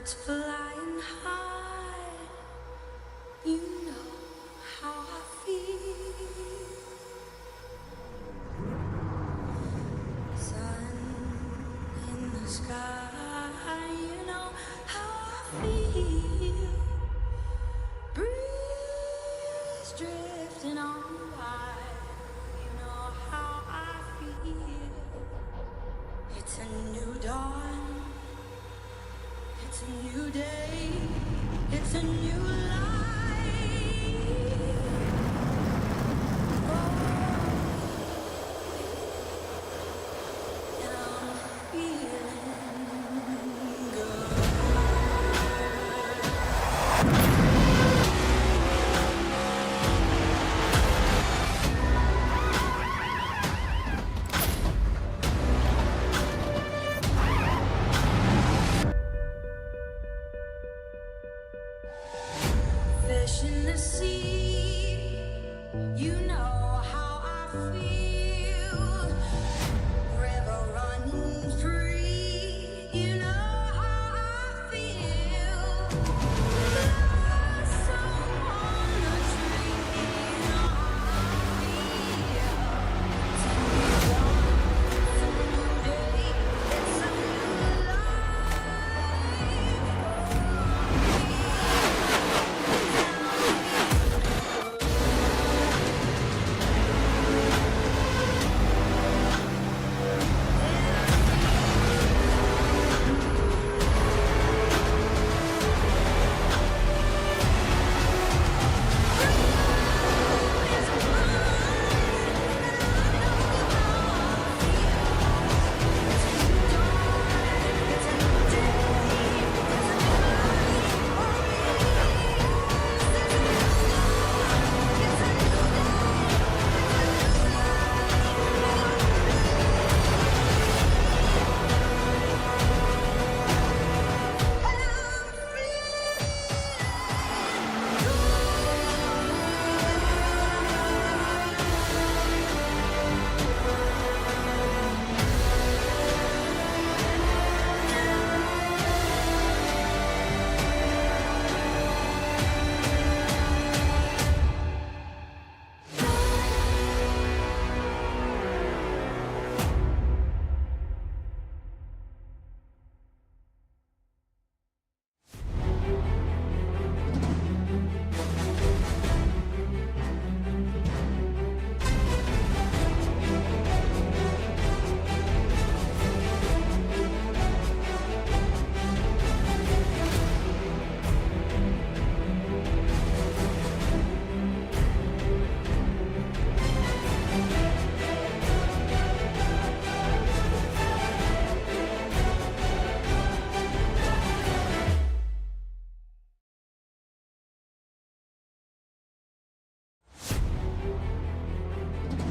birds flying high, you know how I feel. Sun in the sky, you know how I feel. Breeze drifting on by, you know how I feel. It's a new dawn, it's a new day, it's a new life. Oh, and I'm feeling good. Fish in the sea, you know how I feel. River running free, you know how I feel. Blossom on the tree, you know how I feel. It's a new dawn, it's a new day, it's a new life.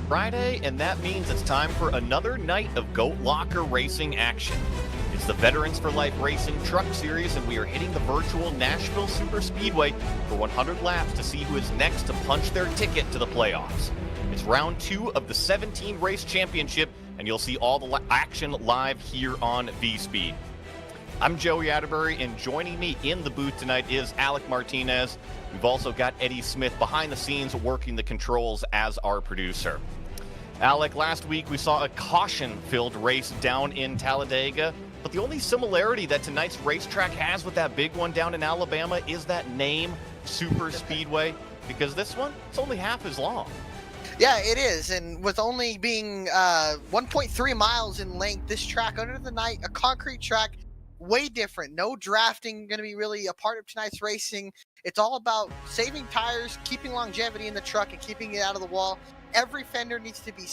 Friday, and that means it's time for another night of Goat Locker racing action. It's the Veterans for Life Racing Truck Series, and we are hitting the virtual Nashville Super Speedway for 100 laps to see who is next to punch their ticket to the playoffs. It's round 2 of the 17 race championship, and you'll see all the action live here on V-Speed. I'm Joey Atterbury, and joining me in the booth tonight is Alec Martinez. We've also got Eddie Smith behind the scenes working the controls as our producer. Alec, last week we saw a caution-filled race down in Talladega, but the only similarity that tonight's racetrack has with that big one down in Alabama is that name, Super Speedway, because this one, it's only half as long. Yeah, it is, and with only being 1.3 miles in length, this track under the night, a concrete track, way different. No drafting going to be really a part of tonight's racing. It's all about saving tires, keeping longevity in the truck, and keeping it out of the wall. Every fender needs to be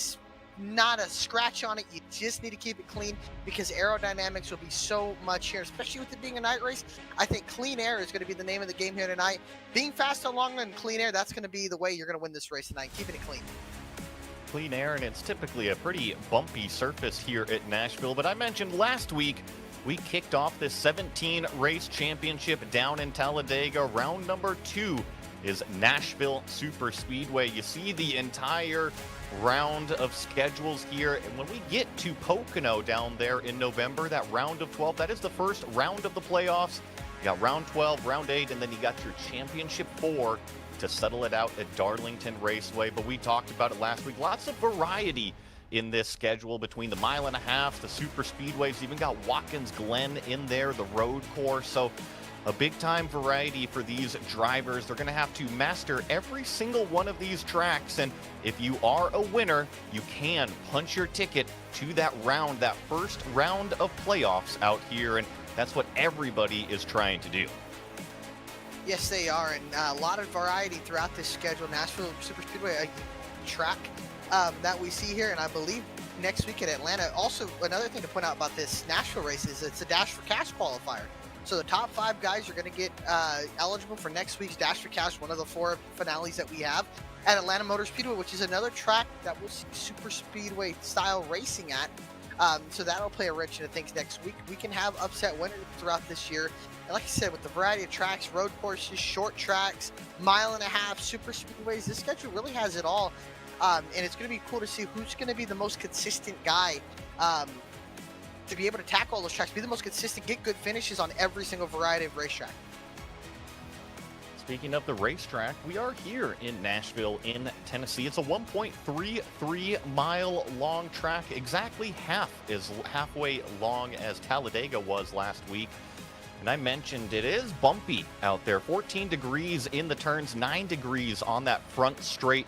not a scratch on it. You just need to keep it clean because aerodynamics will be so much here, especially with it being a night race. I think clean air is going to be the name of the game here tonight. Being fast and long and clean air, that's going to be the way you're going to win this race tonight, keeping it clean. Clean air, and it's typically a pretty bumpy surface here at Nashville, but I mentioned last week we kicked off this 17 race championship down in Talladega. Round number 2 is Nashville Super Speedway. You see the entire round of schedules here, and when we get to Pocono down there in November, that round of 12, that is the first round of the playoffs, got round 12, round 8, and then you got your championship 4 to settle it out at Darlington Raceway. But we talked about it last week. Lots of variety in this schedule between the mile and a half, the super speedways, even got Watkins Glen in there, the road course. So a big time variety for these drivers. They're going to have to master every single one of these tracks. And if you are a winner, you can punch your ticket to that round, that first round of playoffs out here. And that's what everybody is trying to do. Yes, they are, and a lot of variety throughout this schedule. Nashville Superspeedway, a track that we see here, and I believe next week at Atlanta. Also, another thing to point out about this Nashville race is it's a Dash for Cash qualifier. So the top 5 guys are going to get eligible for next week's Dash for Cash, one of the 4 finales that we have at Atlanta Motor Speedway, which is another track that we'll see super speedway style racing at. So that'll play a wrench into things next week. We can have upset winners throughout this year. And like I said, with the variety of tracks, road courses, short tracks, mile and a half, super speedways, this schedule really has it all. And it's going to be cool to see who's going to be the most consistent guy to be able to tackle all those tracks, be the most consistent, get good finishes on every single variety of racetrack. Speaking of the racetrack, we are here in Nashville in Tennessee. It's a 1.33 mile long track, exactly halfway long as Talladega was last week. And I mentioned it is bumpy out there, 14 degrees in the turns, 9 degrees on that front straight.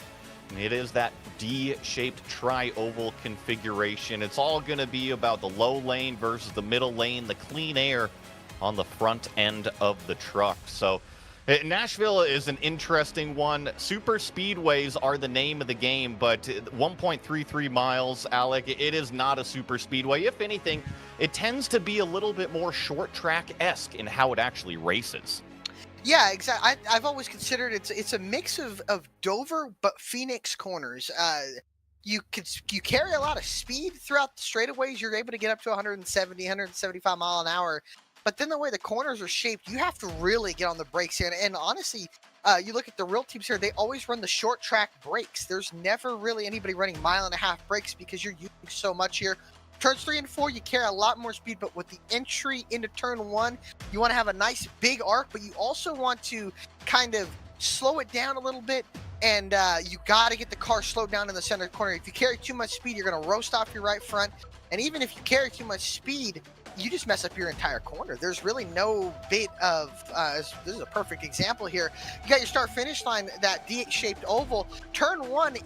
And it is that D-shaped tri-oval configuration. It's all going to be about the low lane versus the middle lane, the clean air on the front end of the truck. So Nashville is an interesting one. Super speedways are the name of the game, but 1.33 miles, Alec, it is not a super speedway. If anything, it tends to be a little bit more short track-esque in how it actually races. Yeah, exactly. I've always considered it's a mix of Dover but Phoenix corners. You carry a lot of speed throughout the straightaways. You're able to get up to 170, 175 mile an hour. But then the way the corners are shaped, you have to really get on the brakes here. And honestly, you look at the real teams here, they always run the short track brakes. There's never really anybody running mile and a half brakes because you're using so much here. Turns 3 and 4, you carry a lot more speed, but with the entry into turn 1, you want to have a nice big arc, but you also want to kind of slow it down a little bit, and you got to get the car slowed down in the center corner. If you carry too much speed, you're going to roast off your right front, and even if you carry too much speed, you just mess up your entire corner. There's really no bit of, this is a perfect example here. You got your start finish line, that D-shaped oval. Turn 1,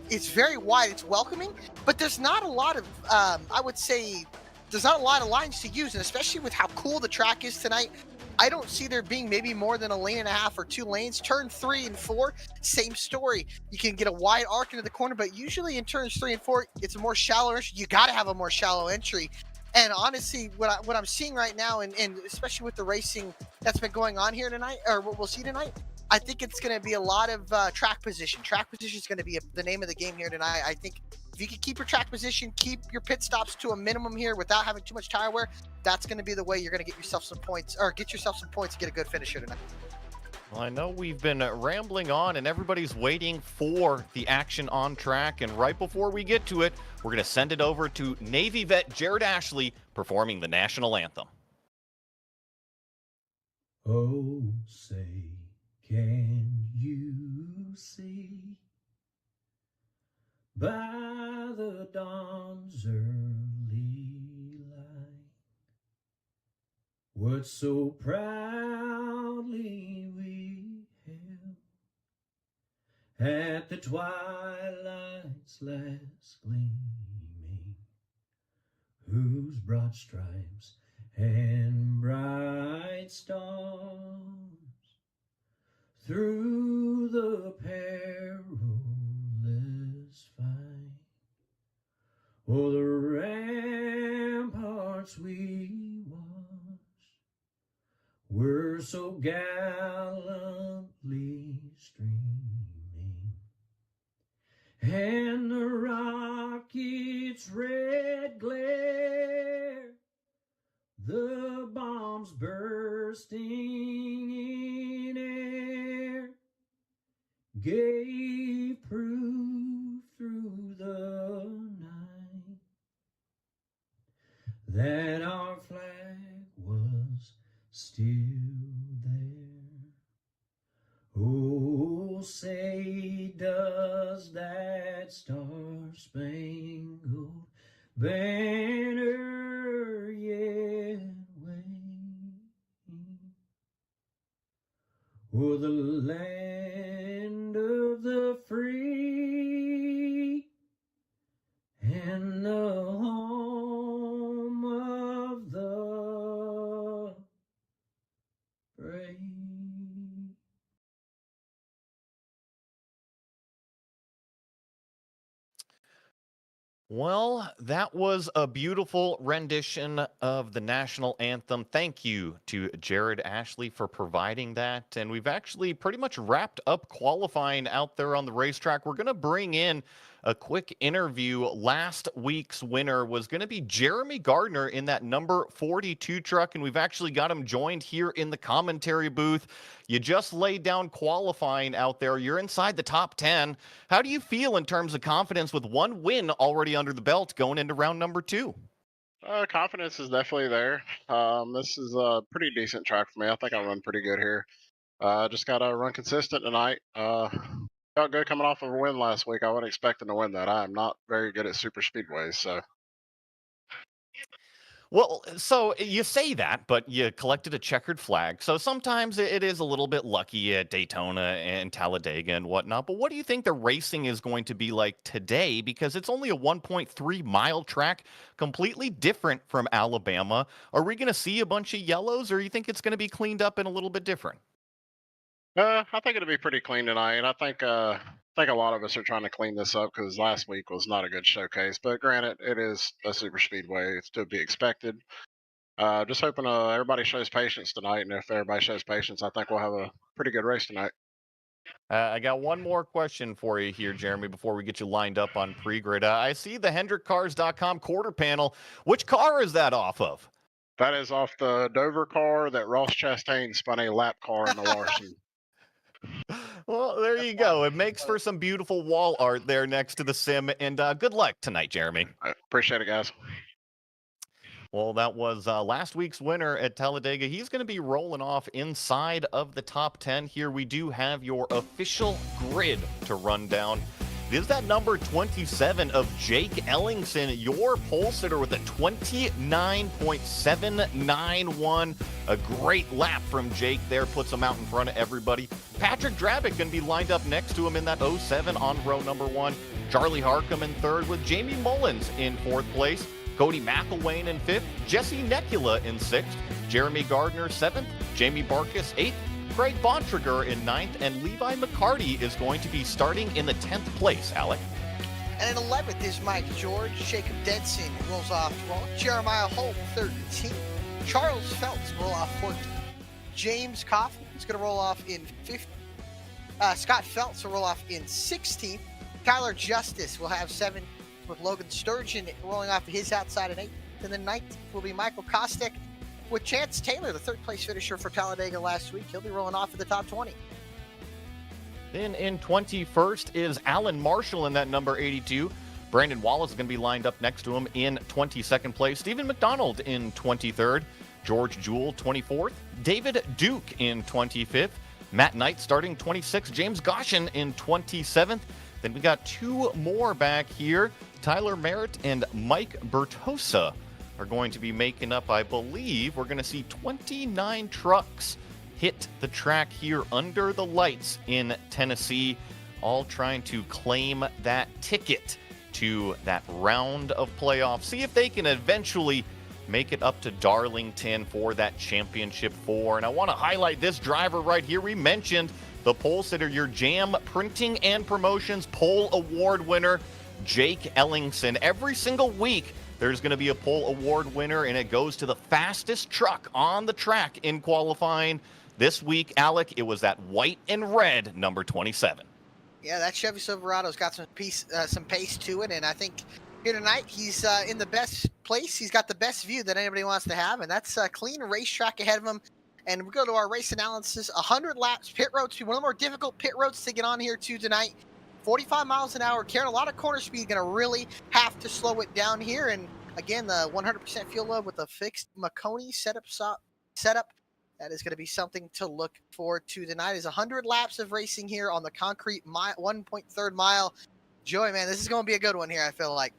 it's very wide, it's welcoming, but there's not a lot of, I would say, there's not a lot of lines to use, and especially with how cool the track is tonight, I don't see there being maybe more than a lane and a half or 2 lanes. Turn 3 and 4, same story. You can get a wide arc into the corner, but usually in turns 3 and 4, it's a more shallow entry. You got to have a more shallow entry. And honestly, what I'm seeing right now, and especially with the racing that's been going on here tonight, or what we'll see tonight, I think it's going to be a lot of track position. Track position is going to be the name of the game here tonight. I think if you can keep your track position, keep your pit stops to a minimum here without having too much tire wear, that's going to be the way you're going to get yourself some points, or get yourself some points to get a good finish here tonight. Well, I know we've been rambling on, and everybody's waiting for the action on track. And right before we get to it, we're going to send it over to Navy vet Jared Ashley performing the national anthem. Oh, say, can you see by the dawn's early light what so proudly we hailed at the twilight's last gleaming, whose broad stripes and bright stars through the perilous fight o'er the ramparts we watched were so gallantly streaming, and the rocket's red glare, the bombs bursting in air, gave proof through the night that our flag was still there. Oh, say does that star-spangled banner yet wave o'er the land of the free and the home of the brave? Well, that was a beautiful rendition of the national anthem. Thank you to Jared Ashley for providing that. And we've actually pretty much wrapped up qualifying out there on the racetrack. We're going to bring in a quick interview. Last week's winner was going to be Jeremy Gardner in that number 42 truck, and we've actually got him joined here in the commentary booth. You just laid down qualifying out there. You're inside the top 10. How do you feel in terms of confidence with one win already under the belt going into round number 2? Confidence is definitely there. This is a pretty decent track for me. I think I'll run pretty good here. Just got to run consistent tonight. Felt good coming off of a win last week. I wasn't expecting to win that. I am not very good at super speedways, so Well, so you say that, but you collected a checkered flag. So sometimes it is a little bit lucky at Daytona and Talladega and whatnot. But what do you think the racing is going to be like today? Because it's only a 1.3-mile track, completely different from Alabama. Are we going to see a bunch of yellows, or you think it's going to be cleaned up and a little bit different? I think it'll be pretty clean tonight. And I think a lot of us are trying to clean this up because last week was not a good showcase. But granted, it is a super speedway. It's to be expected. Just hoping everybody shows patience tonight, and if everybody shows patience, I think we'll have a pretty good race tonight. I got one more question for you here, Jeremy, before we get you lined up on pre-grid. I see the HendrickCars.com quarter panel. Which car is that off of? That is off the Dover car that Ross Chastain spun a lap car in the Larson. Well, there you go. It makes for some beautiful wall art there next to the sim. And good luck tonight, Jeremy. I appreciate it, guys. Well, that was last week's winner at Talladega. He's going to be rolling off inside of the top 10. Here we do have your official grid to run down. It is that number 27 of Jake Ellingson, your pole sitter, with a 29.791. A great lap from Jake there, puts him out in front of everybody. Patrick Drabick going to be lined up next to him in that 07 on row number 1. Charlie Harcum in 3rd with Jamie Mullins in 4th place. Cody McElwain in 5th, Jesse Nekula in 6th, Jeremy Gardner 7th, Jamie Barkas 8th, Craig Bontrager in 9th, and Levi McCarty is going to be starting in the 10th place, Alec. And in 11th is Mike George. Jacob Denson rolls off 12th. Jeremiah Holt 13th. Charles Phelps roll off 14th. James Coffey is going to roll off in 15th. Scott Phelps will roll off in 16th. Tyler Justice will have 7th, with Logan Sturgeon rolling off his outside at 8th. And then 9th will be Michael Kostek, with Chance Taylor, the 3rd place finisher for Talladega last week. He'll be rolling off at the top 20. Then in 21st is Alan Marshall in that number 82. Brandon Wallace is going to be lined up next to him in 22nd place. Stephen McDonald in 23rd. George Jewell 24th. David Duke in 25th. Matt Knight starting 26th. James Goshen in 27th. Then we got 2 more back here. Tyler Merritt and Mike Bertosa are going to be making up, I believe. We're going to see 29 trucks hit the track here under the lights in Tennessee, all trying to claim that ticket to that round of playoffs. See if they can eventually make it up to Darlington for that championship 4. And I want to highlight this driver right here. We mentioned the pole sitter, your Jam Printing and Promotions Pole Award winner, Jake Ellingson. Every single week, there's going to be a pole award winner, and it goes to the fastest truck on the track in qualifying. This week, Alec, it was that white and red number 27. Yeah, that Chevy Silverado's got some pace to it, and I think here tonight he's in the best place. He's got the best view that anybody wants to have, and that's a clean racetrack ahead of him. And we go to our race analysis. 100 laps, pit roads, one of the more difficult pit roads to get on here too tonight. 45 miles an hour, carrying a lot of corner speed. Going to really have to slow it down here. And again, the 100% fuel load with the fixed Makoni setup. That is going to be something to look forward to tonight. Is 100 laps of racing here on the concrete 1.3 mile. Joey, man, this is going to be a good one here, I feel like.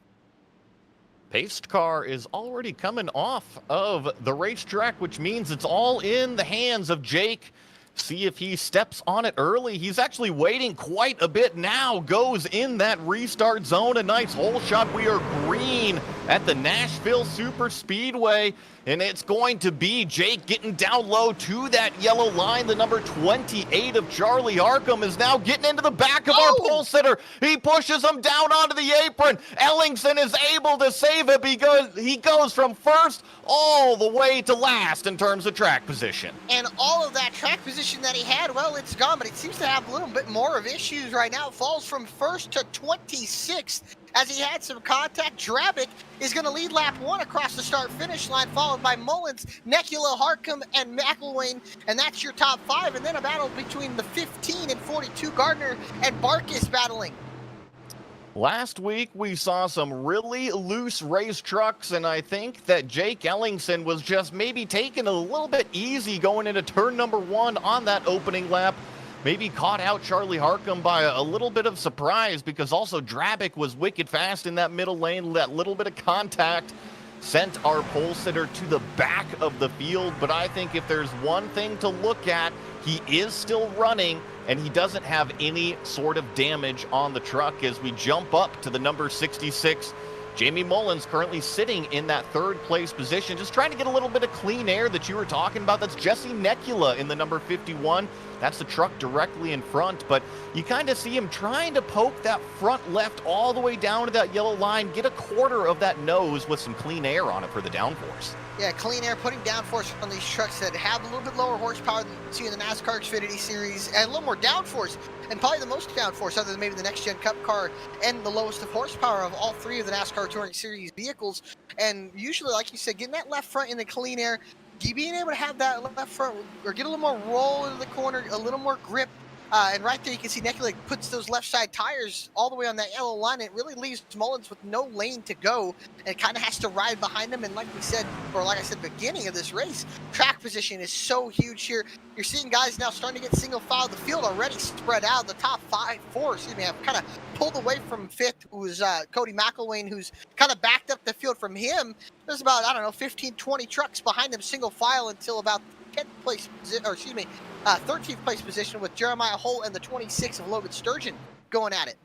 Paced car is already coming off of the racetrack, which means it's all in the hands of Jake. See if he steps on it early. He's actually waiting quite a bit now. Goes in that restart zone. A nice hole shot. We are green at the Nashville Super Speedway. And it's going to be Jake getting down low to that yellow line. The number 28 of Charlie Arkham is now getting into the back of our pole sitter. He pushes him down onto the apron. Ellingson is able to save it because he goes from first all the way to last in terms of track position. And all of that track position that he had, well, it's gone, but it seems to have a little bit more of issues right now. It falls from first to 26th. As he had some contact. Drabick is going to lead lap 1 across the start-finish line, followed by Mullins, Nekula, Harcum, and McElwain, and that's your top 5. And then a battle between the 15 and 42, Gardner and Barkis battling. Last week, we saw some really loose race trucks, and I think that Jake Ellingson was just maybe taking a little bit easy going into turn number 1 on that opening lap. Maybe caught out Charlie Harcum by a little bit of surprise, because also Drabick was wicked fast in that middle lane. That little bit of contact sent our pole sitter to the back of the field. But I think if there's one thing to look at, he is still running, and he doesn't have any sort of damage on the truck. As we jump up to the number 66, Jamie Mullins currently sitting in that 3rd place position, just trying to get a little bit of clean air that you were talking about. That's Jesse Nekula in the number 51. That's the truck directly in front, but you kind of see him trying to poke that front left all the way down to that yellow line, get a quarter of that nose with some clean air on it for the downforce. Yeah, clean air, putting downforce on these trucks that have a little bit lower horsepower than you see in the NASCAR Xfinity Series, and a little more downforce, and probably the most downforce other than maybe the Next Gen Cup car, and the lowest of horsepower of all 3 of the NASCAR Touring Series vehicles. And usually, like you said, getting that left front in the clean air, being able to have that left front or get a little more roll into the corner, a little more grip. And right there you can see Nekula puts those left side tires all the way on that yellow line. It really leaves Mullins with no lane to go, and it kind of has to ride behind him. And like we said, or like I said, beginning of this race, track position is so huge here. You're seeing guys now starting to get single file. The field already spread out. The top 4 have kind of pulled away from 5th, who was Cody McElwain, who's kind of backed up the field from him. There's about, I don't know, 15, 20 trucks behind him, single file, until about 10th place, or excuse me, 13th place position, with Jeremiah Holt and the 26 of Logan Sturgeon going at it.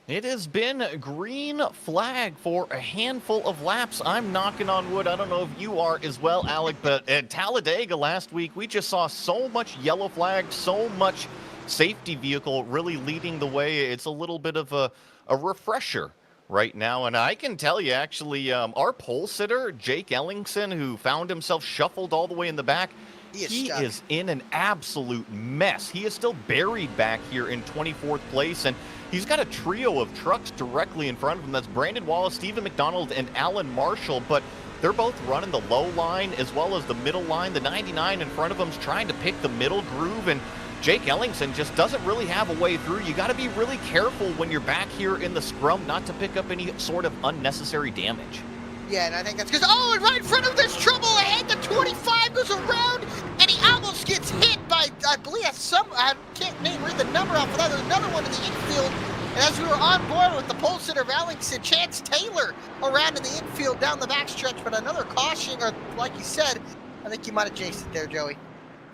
It has been green flag for a handful of laps. I'm knocking on wood. I don't know if you are as well, Alec, but at Talladega last week, we just saw so much yellow flag, so much safety vehicle really leading the way. It's a little bit of a refresher right now. And I can tell you, actually, our pole sitter, Jake Ellingson, who found himself shuffled all the way in the back, he is in an absolute mess. He is still buried back here in 24th place, and he's got a trio of trucks directly in front of him. That's Brandon Wallace, Stephen McDonald, and Alan Marshall, but they're both running the low line as well as the middle line. The 99 in front of him is trying to pick the middle groove, and Jake Ellingson just doesn't really have a way through. You got to be really careful when you're back here in the scrum not to pick up any sort of unnecessary damage. Yeah, and I think that's because, oh, and right in front of this trouble ahead, the 25 goes around, and he almost gets hit by, I believe that's I can't read the number off of that. There's another one in the infield, and as we were on board with the pole sitter of Ellingson, Chance Taylor around in the infield down the backstretch, but another caution, or like you said, I think you might have jinxed it there, Joey.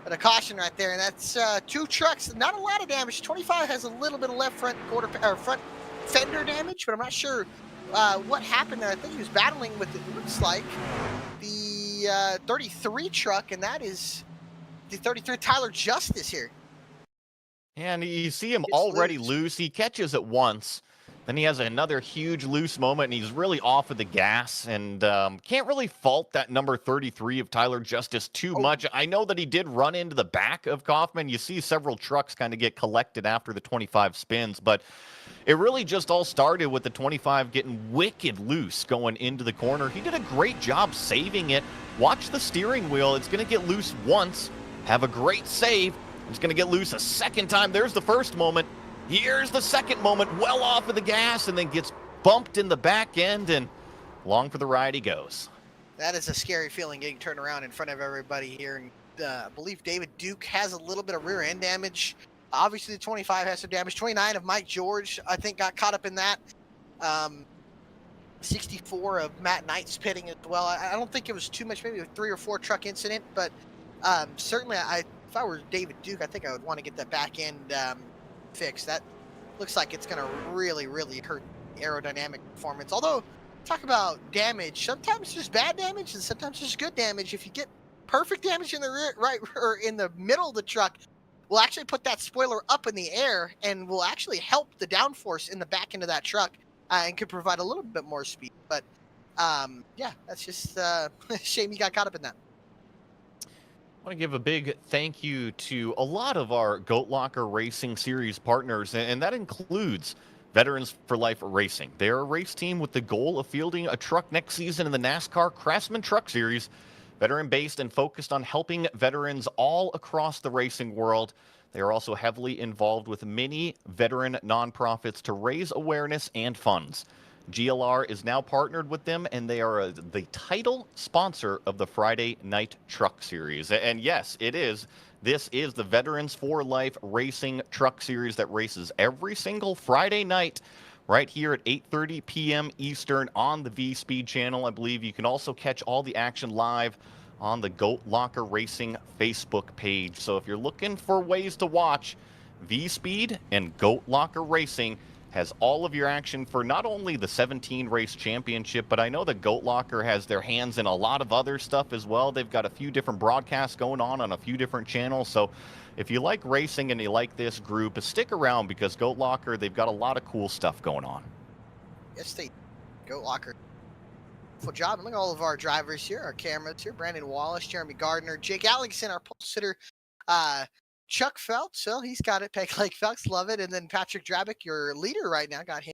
But a caution right there, and that's 2 trucks, not a lot of damage. 25 has a little bit of left front front fender damage, but I'm not sure what happened there. I think he was battling with, it looks like, the 33 truck, and that is the 33 Tyler Justice here. And you see him already loose. He catches it once. Then he has another huge loose moment, and he's really off of the gas, and can't really fault that number 33 of Tyler Justice too much. I know that he did run into the back of Kaufman. You see several trucks kind of get collected after the 25 spins, but it really just all started with the 25 getting wicked loose going into the corner. He did a great job saving it. Watch the steering wheel. It's going to get loose once, have a great save. It's going to get loose a second time. There's the first moment. Here's the second moment, well off of the gas, and then gets bumped in the back end, and along for the ride he goes. That is a scary feeling, getting turned around in front of everybody here. And I believe David Duke has a little bit of rear end damage. Obviously, the 25 has some damage. 29 of Mike George, I think, got caught up in that. 64 of Matt Knight's pitting as well. I don't think it was too much, maybe a 3 or 4 truck incident, but certainly, if I were David Duke, I think I would want to get that back end fixed. That looks like it's going to really, really hurt aerodynamic performance. Although, talk about damage, sometimes it's just bad damage and sometimes it's just good damage. If you get perfect damage in the rear, right, or in the middle of the truck, we'll actually put that spoiler up in the air and will actually help the downforce in the back end of that truck and could provide a little bit more speed. But yeah, that's just a shame you got caught up in that. I want to give a big thank you to a lot of our Goat Locker Racing Series partners, and that includes Veterans for Life Racing. They're a race team with the goal of fielding a truck next season in the NASCAR Craftsman Truck Series. Veteran-based and focused on helping veterans all across the racing world. They are also heavily involved with many veteran nonprofits to raise awareness and funds. GLR is now partnered with them, and they are the title sponsor of the Friday Night Truck Series. And yes, it is. This is the Veterans for Life Racing Truck Series that races every single Friday night right here at 8:30 p.m. Eastern on the V-Speed channel. I believe you can also catch all the action live on the Goat Locker Racing Facebook page. So if you're looking for ways to watch, V-Speed and Goat Locker Racing has all of your action for not only the 17 race championship, but I know that Goat Locker has their hands in a lot of other stuff as well. They've got a few different broadcasts going on a few different channels. So if you like racing and you like this group, stick around because Goat Locker, they've got a lot of cool stuff going on. Yes, they Goat Locker. Wonderful job. And look at all of our drivers here, our cameras here. Brandon Wallace, Jeremy Gardner, Jake Allingson, our pole sitter, Chuck Phelps, well, he's got it. Peg Lake Phelps, love it. And then Patrick Drabick, your leader right now, got him.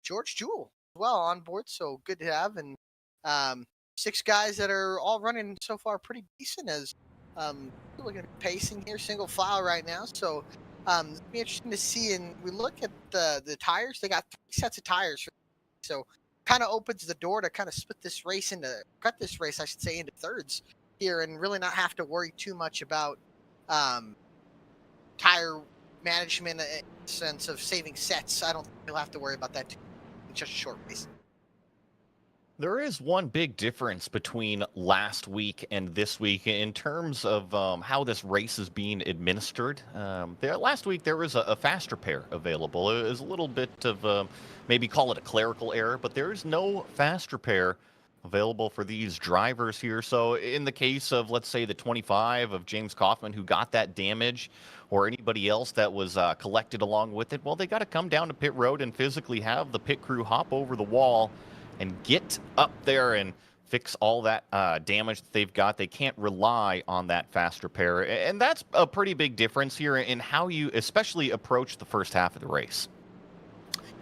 George Jewell as well on board, so good to have. And 6 guys that are all running so far pretty decent as looking at pacing here, single file right now. So it'll be interesting to see. And we look at the tires, they got 3 sets of tires. So kind of opens the door to kind of cut this race, I should say, into thirds here and really not have to worry too much about tire management in the sense of saving sets. I don't think you'll have to worry about that in just a short race. There is one big difference between last week and this week in terms of how this race is being administered. Last week there was a faster pair available. It was a little bit of maybe call it a clerical error, but there is no faster pair available for these drivers here. So in the case of, let's say, the 25 of James Kaufman who got that damage, or anybody else that was collected along with it, well, they got to come down to pit road and physically have the pit crew hop over the wall and get up there and fix all that damage that they've got. They can't rely on that faster pair. And that's a pretty big difference here in how you especially approach the first half of the race.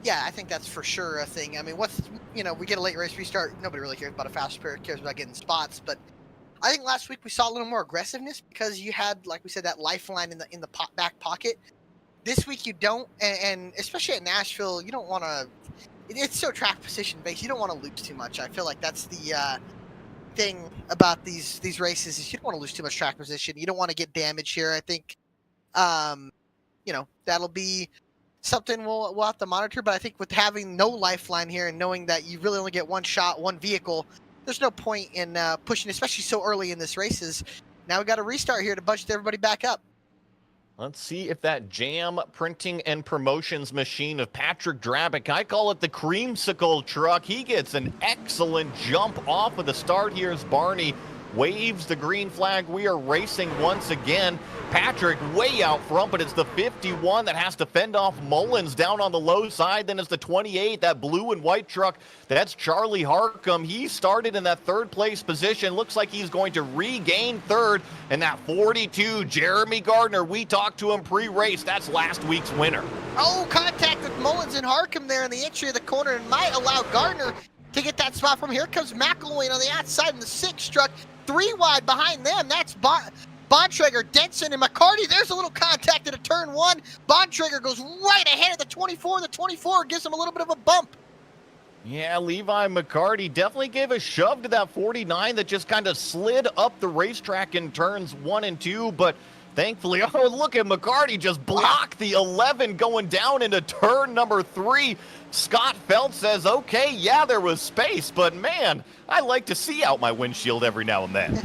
Yeah, I think that's for sure a thing. I mean, we get a late race restart. Nobody really cares about a fast pair, cares about getting spots. But I think last week we saw a little more aggressiveness because you had, like we said, that lifeline in the back pocket. This week you don't, and especially at Nashville, you don't want to. It's so track position based. You don't want to lose too much. I feel like that's the thing about these races is you don't want to lose too much track position. You don't want to get damage here. I think, that'll be something we'll have to monitor. But I think with having no lifeline here and knowing that you really only get one shot, one vehicle, there's no point in pushing, especially so early in this races. Now we got a restart here to budget everybody back up. Let's see if that jam printing and promotions machine of Patrick Drabick, I call it the creamsicle truck. He gets an excellent jump off of the start here as Barney waves the green flag. We are racing once again. Patrick way out front, but it's the 51 that has to fend off Mullins down on the low side. Then it's the 28, that blue and white truck. That's Charlie Harcum. He started in that third place position. Looks like he's going to regain third. And that 42, Jeremy Gardner, we talked to him pre-race. That's last week's winner. Oh, contact with Mullins and Harcum there in the entry of the corner and might allow Gardner to get that spot from here. Comes McElwain on the outside in the 6 truck. 3 wide behind them. That's Bontrager, Denson, and McCarty. There's a little contact at a turn 1. Bontrager goes right ahead of the 24. The 24 gives him a little bit of a bump. Yeah, Levi McCarty definitely gave a shove to that 49 that just kind of slid up the racetrack in turns 1 and 2, but thankfully, oh, look at McCarty just block the 11 going down into turn number 3. Scott Felt says, okay, yeah, there was space, but man, I like to see out my windshield every now and then.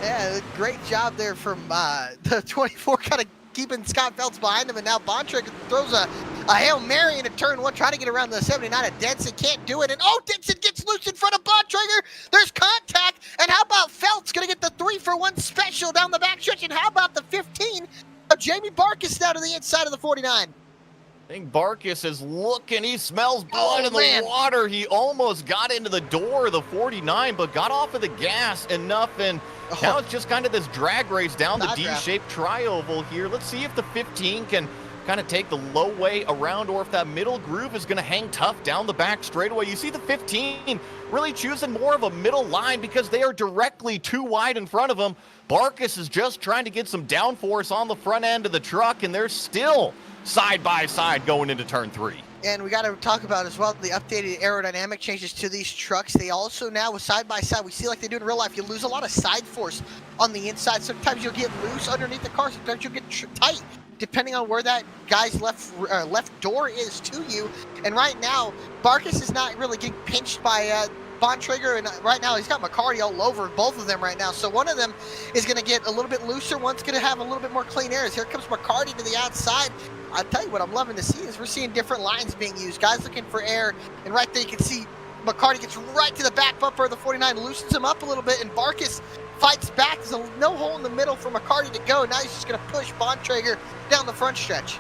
Yeah, great job there from the 24, kind of keeping Scott Phelps behind him, and now Bontrager throws a Hail Mary into turn 1, trying to get around the 79 of Denson, can't do it, and oh, Denson gets loose in front of Bontrager. There's contact, and how about Phelps gonna get the 3-for-1 special down the back stretch, and how about the 15 of Jamie Barkis now to the inside of the 49? I think Barkis is looking. He smells blood in the water. He almost got into the door of the 49, but got off of the gas enough, and now it's just kind of this drag race down the D-shaped tri-oval here. Let's see if the 15 can kind of take the low way around, or if that middle groove is going to hang tough down the back straightaway. You see the 15 really choosing more of a middle line because they are directly too wide in front of him. Barkis is just trying to get some downforce on the front end of the truck, and they're still side by side going into turn 3. And we got to talk about as well the updated aerodynamic changes to these trucks. They also now, with side by side, we see like they do in real life, you lose a lot of side force on the inside. Sometimes you'll get loose underneath the car, sometimes you'll get tight, depending on where that guy's left door is to you. And right now, Barkis is not really getting pinched by Bontrager, and right now he's got McCarty all over both of them right now. So one of them is going to get a little bit looser, one's going to have a little bit more clean air. Here comes McCarty to the outside. I'll tell you what I'm loving to see is we're seeing different lines being used. Guys looking for air, and right there you can see McCarty gets right to the back bumper of the 49, loosens him up a little bit, and Barkis fights back. There's no hole in the middle for McCarty to go. Now he's just going to push Bontrager down the front stretch.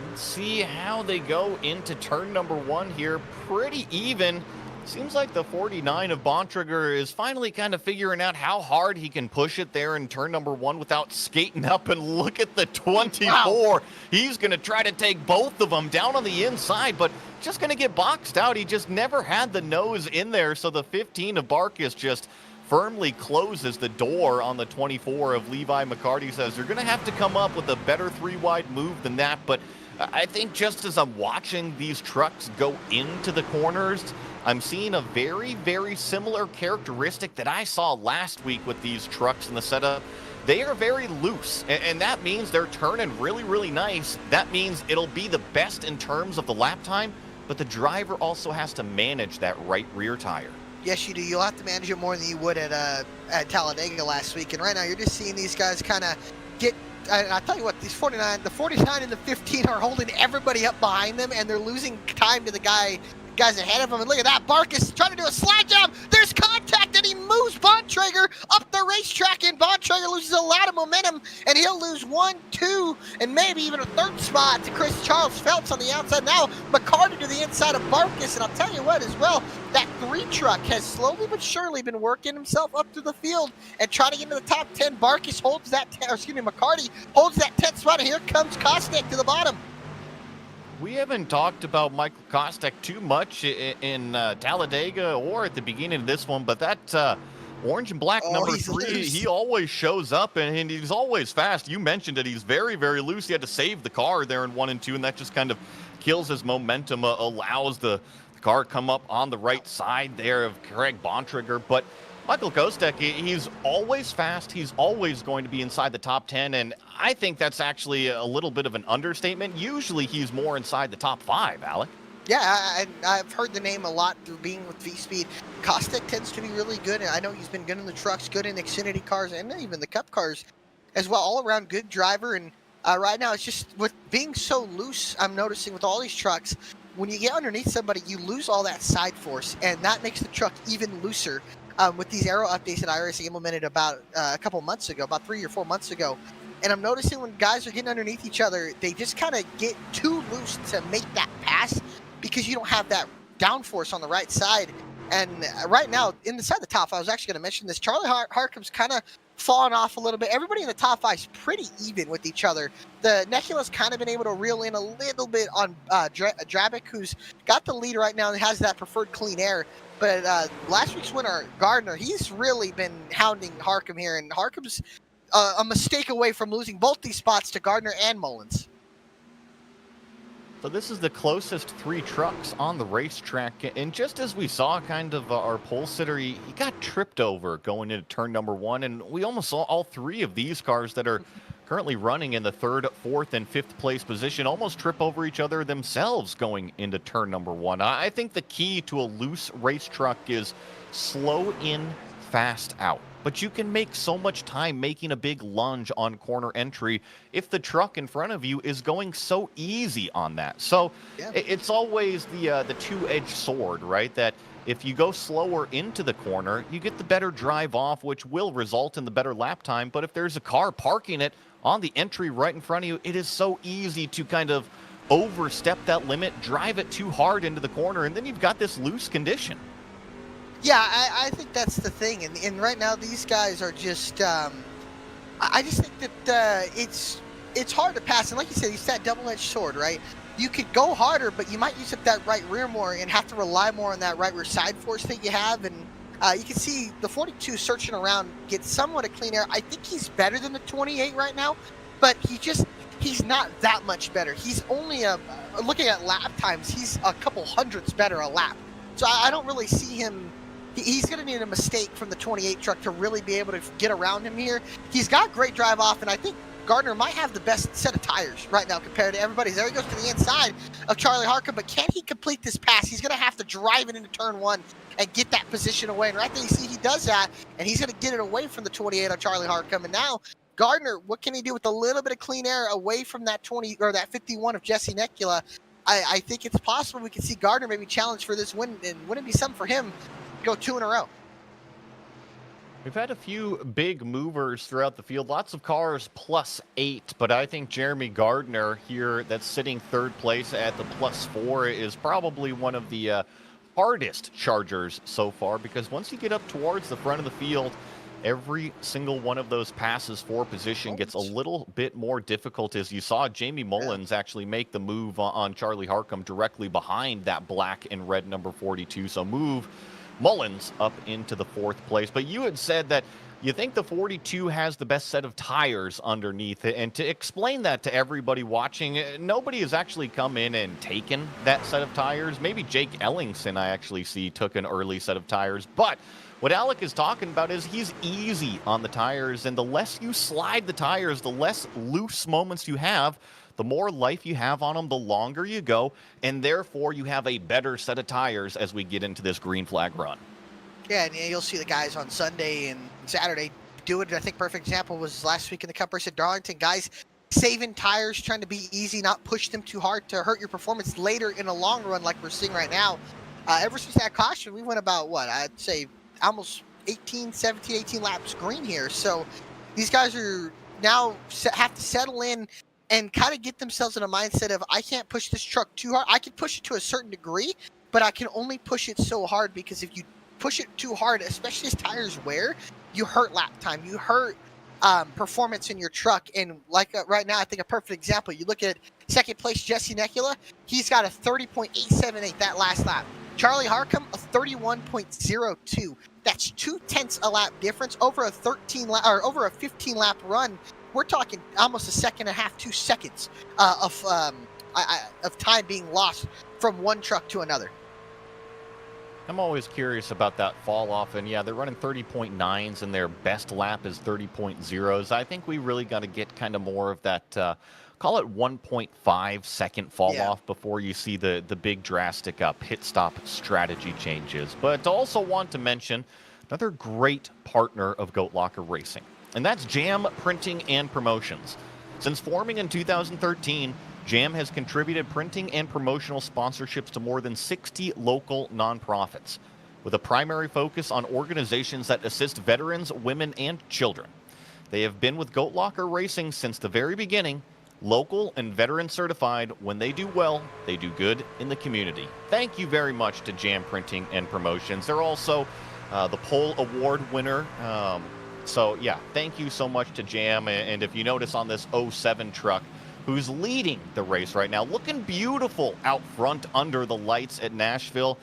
Let's see how they go into turn number 1 here. Pretty even. Seems like the 49 of Bontrager is finally kind of figuring out how hard he can push it there in turn number 1 without skating up. And look at the 24. Wow. He's going to try to take both of them down on the inside, but just going to get boxed out. He just never had the nose in there. So the 15 of Barkis just firmly closes the door on the 24 of Levi McCarty. Says they're going to have to come up with a better 3-wide move than that. But I think just as I'm watching these trucks go into the corners, I'm seeing a very, very similar characteristic that I saw last week with these trucks in the setup. They are very loose, and that means they're turning really, really nice. That means it'll be the best in terms of the lap time, but the driver also has to manage that right rear tire. Yes, you do. You'll have to manage it more than you would at Talladega last week. And right now, you're just seeing these guys kind of get. I tell you what, the 49 and the 15 are holding everybody up behind them, and they're losing time to the guys ahead of him. And look at that, Barkis trying to do a slide job. There's contact, and he moves Bontrager up the racetrack, and Bontrager loses a lot of momentum, and he'll lose 1, 2, and maybe even a 3rd spot to Charles Phelps on the outside. Now McCarty to the inside of Barkis, and I'll tell you what as well, that 3 truck has slowly but surely been working himself up through the field and trying to get into the top 10. Barkis holds that, McCarty holds that 10th spot, and here comes Kostek to the bottom. We haven't talked about Michael Kostek too much in Talladega or at the beginning of this one, but that orange and black number 3, loose. He always shows up, and he's always fast. You mentioned it. He's very, very loose. He had to save the car there in 1 and 2, and that just kind of kills his momentum, allows the car come up on the right side there of Craig Bontrager. But Michael Kostek, he's always fast. He's always going to be inside the top 10, and I think that's actually a little bit of an understatement. Usually he's more inside the top 5, Alec. Yeah, I've heard the name a lot through being with V-Speed. Kostek tends to be really good, and I know he's been good in the trucks, good in Xfinity cars, and even the Cup cars as well. All around good driver, and right now it's just with being so loose, I'm noticing with all these trucks, when you get underneath somebody, you lose all that side force, and that makes the truck even looser. With these aero updates that iRacing implemented about a couple months ago, about 3 or 4 months ago. And I'm noticing when guys are getting underneath each other, they just kind of get too loose to make that pass because you don't have that downforce on the right side. And right now, inside the top 5, I was actually going to mention this, Charlie Harcum's kind of fallen off a little bit. Everybody in the top 5 is pretty even with each other. The Nebula's kind of been able to reel in a little bit on Drabic, who's got the lead right now and has that preferred clean air. But last week's winner, Gardner, he's really been hounding Harcum here, and Harcum's a mistake away from losing both these spots to Gardner and Mullins. So this is the closest 3 trucks on the racetrack, and just as we saw kind of our pole sitter, he got tripped over going into turn number 1, and we almost saw all 3 of these cars that are currently running in the 3rd, 4th, and 5th place position almost trip over each other themselves going into turn number 1. I think the key to a loose race truck is slow in, fast out. But you can make so much time making a big lunge on corner entry if the truck in front of you is going so easy on that. So Yeah. it's always the two-edged sword, right? That if you go slower into the corner, you get the better drive off, which will result in the better lap time. But if there's a car parking it on the entry right in front of you, it is so easy to kind of overstep that limit, drive it too hard into the corner, and then you've got this loose condition. Yeah, I think that's the thing, and right now these guys are just. I just think that it's hard to pass, and like you said, it's that double-edged sword, right? You could go harder, but you might use up that right rear more and have to rely more on that right rear side force that you have, and you can see the 42 searching around, get somewhat of clean air. I think he's better than the 28 right now, but he's not that much better. He's only looking at lap times, he's a couple hundredths better a lap. So I don't really see him. He's going to need a mistake from the 28 truck to really be able to get around him here. He's got great drive off, and I think Gardner might have the best set of tires right now compared to everybody. There he goes to the inside of Charlie Harcum, but can he complete this pass? He's going to have to drive it into turn 1 and get that position away. And right there you see he does that, and he's going to get it away from the 28 on Charlie Harcum. And now Gardner, what can he do with a little bit of clean air away from that 20 or that 51 of Jesse Necula? I think it's possible we can see Gardner maybe challenge for this win, and wouldn't it be something for him? Go 2 in a row. We've had a few big movers throughout the field, lots of cars +8, but I think Jeremy Gardner here that's sitting 3rd place at the +4 is probably one of the hardest chargers so far, because once you get up towards the front of the field, every single one of those passes for position gets a little bit more difficult. As you saw Jamie Mullins actually make the move on Charlie Harcum directly behind that black and red number 42, so move Mullins up into the 4th place. But you had said that you think the 42 has the best set of tires underneath it. And to explain that to everybody watching, nobody has actually come in and taken that set of tires. Maybe Jake Ellingson, I actually see, took an early set of tires. But what Alec is talking about is he's easy on the tires. And the less you slide the tires, the less loose moments you have, the more life you have on them, the longer you go, and therefore you have a better set of tires as we get into this green flag run. Yeah, and you'll see the guys on Sunday and Saturday do it. I think perfect example was last week in the Cup race at Darlington. Guys saving tires, trying to be easy, not push them too hard to hurt your performance later in a long run like we're seeing right now. Ever since that caution, we went about, what, I'd say almost 17, 18 laps green here. So these guys are now have to settle in and kind of get themselves in a mindset of, I can't push this truck too hard. I can push it to a certain degree, but I can only push it so hard, because if you push it too hard, especially as tires wear, you hurt lap time. You hurt performance in your truck. And like right now, I think a perfect example, you look at 2nd place Jesse Necula, he's got a 30.878 that last lap. Charlie Harcum, a 31.02. That's 0.2 a lap difference over a 15 lap run. We're talking almost a second and a half, 2 seconds of time being lost from one truck to another. I'm always curious about that fall off, and yeah, they're running 30.9s and their best lap is 30.0s. I think we really got to get kind of more of that, call it 1.5 second fall off before you see the big drastic pit stop strategy changes. But also want to mention another great partner of Goat Locker Racing, and that's Jam Printing and Promotions. Since forming in 2013, Jam has contributed printing and promotional sponsorships to more than 60 local nonprofits, with a primary focus on organizations that assist veterans, women, and children. They have been with Goat Locker Racing since the very beginning, local and veteran certified. When they do well, they do good in the community. Thank you very much to Jam Printing and Promotions. They're also the Pole Award winner. So yeah, thank you so much to Jam. And if you notice on this 07 truck, who's leading the race right now, looking beautiful out front under the lights at Nashville,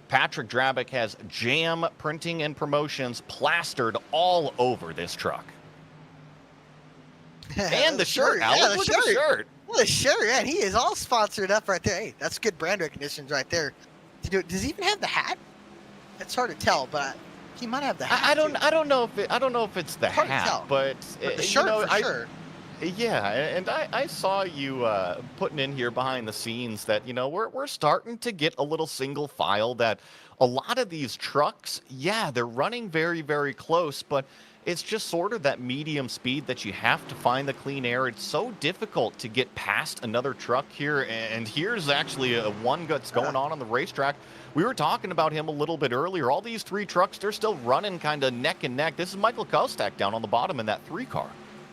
Patrick Drabick has Jam Printing and Promotions plastered all over this truck. And the shirt, Alex. Look at the shirt. Well, sure, yeah, he is all sponsored up right there. Hey, that's good brand recognition right there. Does he even have the hat? It's hard to tell, but he might have the hat. I don't know if it's the Hard to hat, tell. but But the you shirt know, for sure. yeah, and I saw you putting in here behind the scenes that we're starting to get a little single file that a lot of these trucks, yeah, they're running very very close, but it's just sort of that medium speed that you have to find the clean air. It's so difficult to get past another truck here, and here's actually a one that's going on the racetrack. We were talking about him a little bit earlier. All these three trucks, they're still running kind of neck and neck. This is Michael Kostak down on the bottom in that 3 car.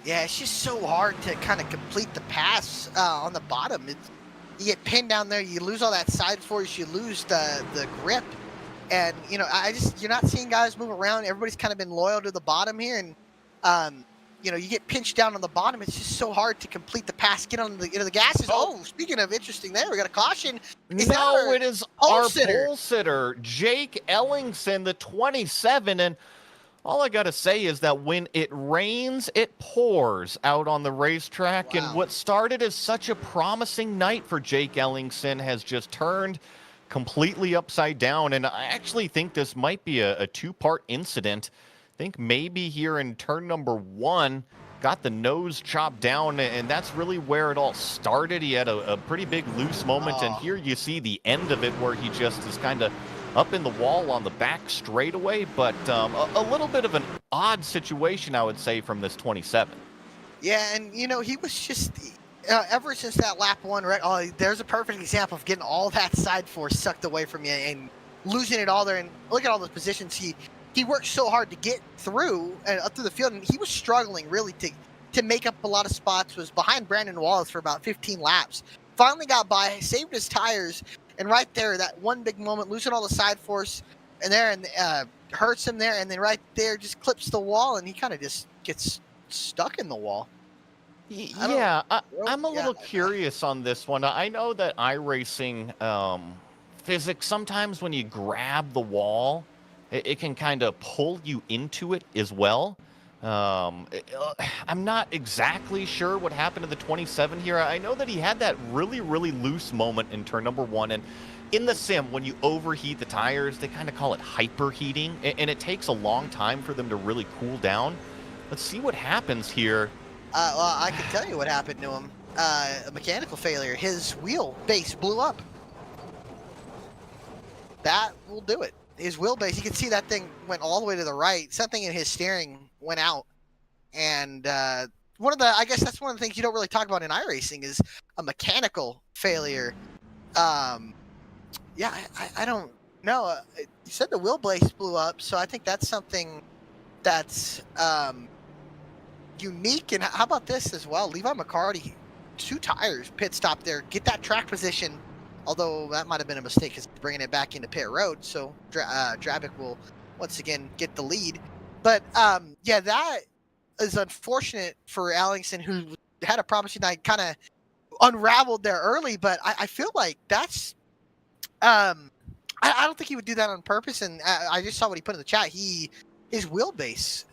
Yeah, it's just so hard to kind of complete the pass on the bottom. You get pinned down there, you lose all that side force, you lose the grip, and you're not seeing guys move around. Everybody's kind of been loyal to the bottom here, and you get pinched down on the bottom. It's just so hard to complete the pass, get on the gases. Oh, speaking of interesting, there we got a caution. No, it is our pole sitter, Jake Ellingson, the 27, and all I got to say is that when it rains, it pours out on the racetrack. Wow. And what started as such a promising night for Jake Ellingson has just turned completely upside down. And I actually think this might be a 2-part incident. I think maybe here in turn number 1, got the nose chopped down, and that's really where it all started. He had a pretty big loose moment, and here you see the end of it where he just is kind of up in the wall on the back straightaway, but a little bit of an odd situation, I would say, from this 27. Yeah, and he was just ever since that lap 1, right? Oh, there's a perfect example of getting all that side force sucked away from you and losing it all there. And look at all those positions he worked so hard to get through and up through the field, and he was struggling really to make up a lot of spots. Was behind Brandon Wallace for about 15 laps. Finally got by, saved his tires. And right there, that one big moment, losing all the side force, and hurts him there, and then right there just clips the wall, and he kind of just gets stuck in the wall. Yeah, I'm a little curious on this one. I know that iRacing physics, sometimes when you grab the wall, it can kind of pull you into it as well. I'm not exactly sure what happened to the 27 here. I know that he had that really, really loose moment in turn number 1. And in the sim, when you overheat the tires, they kind of call it hyperheating. And it takes a long time for them to really cool down. Let's see what happens here. Well, I can tell you what happened to him. A mechanical failure. His wheel base blew up. That will do it. His wheelbase, you can see that thing went all the way to the right. Something in his steering went out. And I guess that's one of the things you don't really talk about in iRacing is a mechanical failure. I don't know. You said the wheelbase blew up, so I think that's something that's unique. And how about this as well? Levi McCarty, 2 tires, pit stop there, get that track position. Although that might have been a mistake because bringing it back into pit road, so Drabic will once again get the lead. But that is unfortunate for Ellingson, who had a promising night, kind of unraveled there early. But I feel like that's I don't think he would do that on purpose. And I just saw what he put in the chat. His wheelbase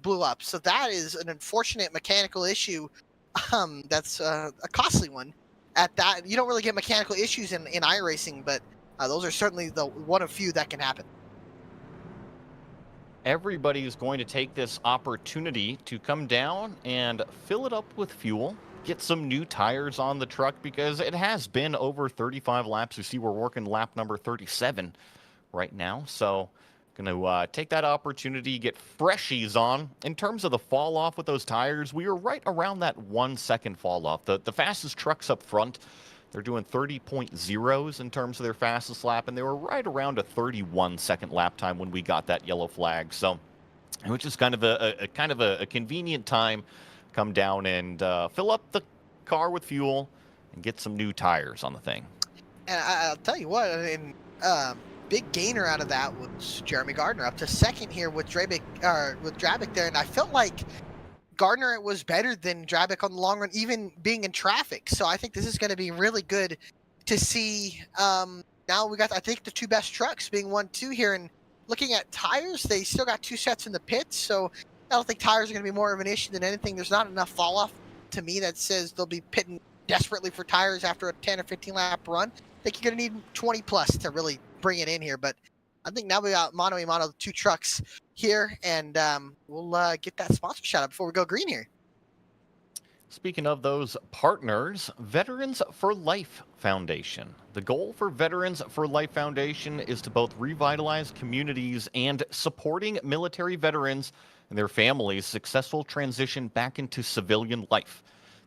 blew up, so that is an unfortunate mechanical issue. That's a costly one. At that, you don't really get mechanical issues in iRacing, but those are certainly the one of few that can happen. Everybody is going to take this opportunity to come down and fill it up with fuel, get some new tires on the truck, because it has been over 35 laps. You see we're working lap number 37 right now, so going to take that opportunity, get freshies on. In terms of the fall off with those tires, we are right around that 1 second fall off. The fastest trucks up front, they're doing 30.0s in terms of their fastest lap, and they were right around a 31-second lap time when we got that yellow flag. So, which is kind of a convenient time. Come down and fill up the car with fuel and get some new tires on the thing. And I'll tell you what, big gainer out of that was Jeremy Gardner, up to second here with Drabic there, and I felt like Gardner was better than Drabic on the long run, even being in traffic. So I think this is going to be really good to see. Now we got, I think, the 2 best trucks being 1-2 here, and looking at tires, they still got 2 sets in the pits, so I don't think tires are going to be more of an issue than anything. There's not enough fall off to me that says they'll be pitting desperately for tires after a 10 or 15 lap run. I think you're going to need 20 plus to really bring it in here. But I think now we got mano a mano, 2 trucks here, and we'll get that sponsor shout out before we go green here. Speaking of those partners, Veterans for Life Foundation. The goal for Veterans for Life Foundation is to both revitalize communities and supporting military veterans and their families' successful transition back into civilian life.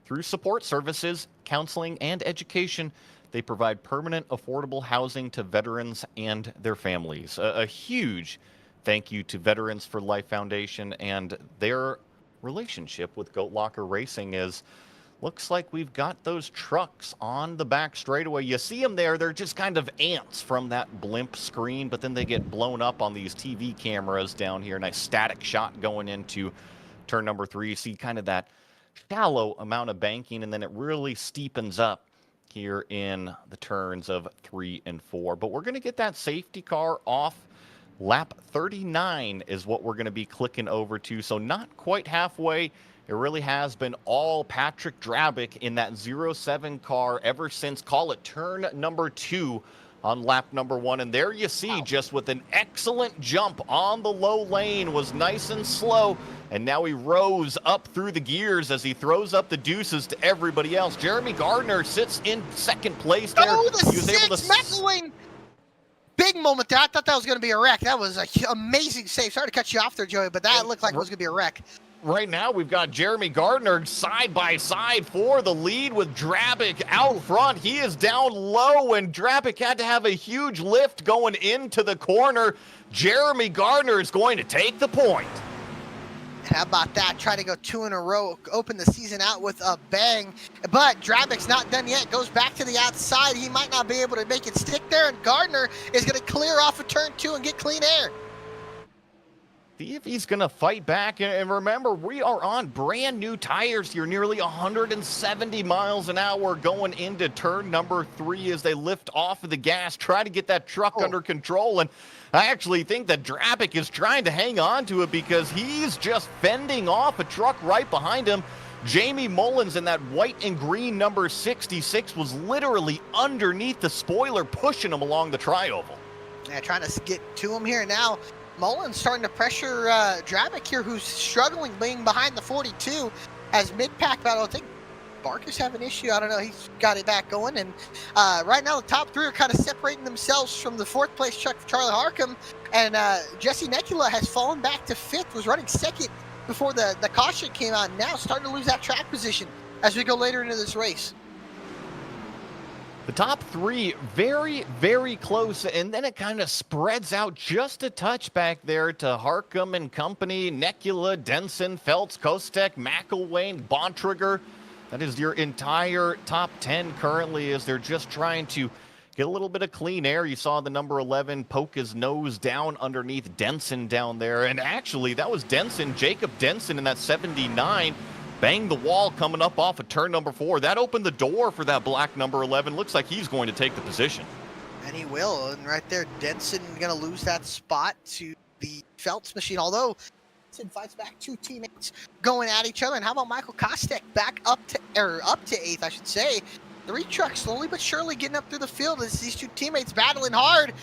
Through support services, counseling, and education, they provide permanent, affordable housing to veterans and their families. A huge thank you to Veterans for Life Foundation and their relationship with Goat Locker Racing. Is looks like we've got those trucks on the back straightaway. You see them there. They're just kind of ants from that blimp screen, but then they get blown up on these TV cameras down here. Nice static shot going into turn number 3. You see kind of that shallow amount of banking, and then it really steepens up here in the turns of 3 and 4. But we're going to get that safety car off. Lap 39 is what we're going to be clicking over to, so not quite halfway. It really has been all Patrick Drabick in that 07 car ever since, call it turn number 2 on lap number 1. And there you see, just with an excellent jump on the low lane, was nice and slow, and now he rose up through the gears as he throws up the deuces to everybody else. Jeremy Gardner sits in second place there. Oh, the He was able to McElwain. Big moment there. I thought that was going to be a wreck. That was an amazing save. Sorry to cut you off there, Joey, but that looked like it was going to be a wreck. Right now, we've got Jeremy Gardner side by side for the lead with Drabick out front. He is down low, and Drabick had to have a huge lift going into the corner. Jeremy Gardner is going to take the point. How about that? Try to go 2 in a row, open the season out with a bang. But Drabick's not done yet. Goes back to the outside. He might not be able to make it stick there, and Gardner is going to clear off of turn 2 and get clean air. See if he's going to fight back. And remember, we are on brand new tires here, nearly 170 miles an hour going into turn number 3 as they lift off of the gas, try to get that truck under control. And I actually think that Drabick is trying to hang on to it because he's just fending off a truck right behind him. Jamie Mullins in that white and green number 66 was literally underneath the spoiler, pushing him along the tri-oval. Yeah, trying to get to him here now. Mullins starting to pressure Drabick here, who's struggling being behind the 42 as mid-pack battle. I think Barker's having an issue. I don't know. He's got it back going. And right now the top 3 are kind of separating themselves from the 4th place truck for Charlie Harcum. And Jesse Nekula has fallen back to 5th, was running 2nd before the caution came out. Now starting to lose that track position as we go later into this race. The top 3 very, very close, and then it kind of spreads out just a touch back there to Harcum and company, Nekula, Denson, Feltz, Kostek, McElwain, Bontrager. That is your entire top 10 currently, as they're just trying to get a little bit of clean air. You saw the number 11 poke his nose down underneath Denson down there, and actually that was Denson, Jacob Denson in that 79. Banged the wall coming up off of turn number 4. That opened the door for that black number 11. Looks like he's going to take the position. And he will. And right there, Denson going to lose that spot to the Feltz machine. Although, Denson fights back 2 teammates going at each other. And how about Michael Kostek back up to 8th, I should say. 3 trucks slowly but surely getting up through the field as these 2 teammates battling hard.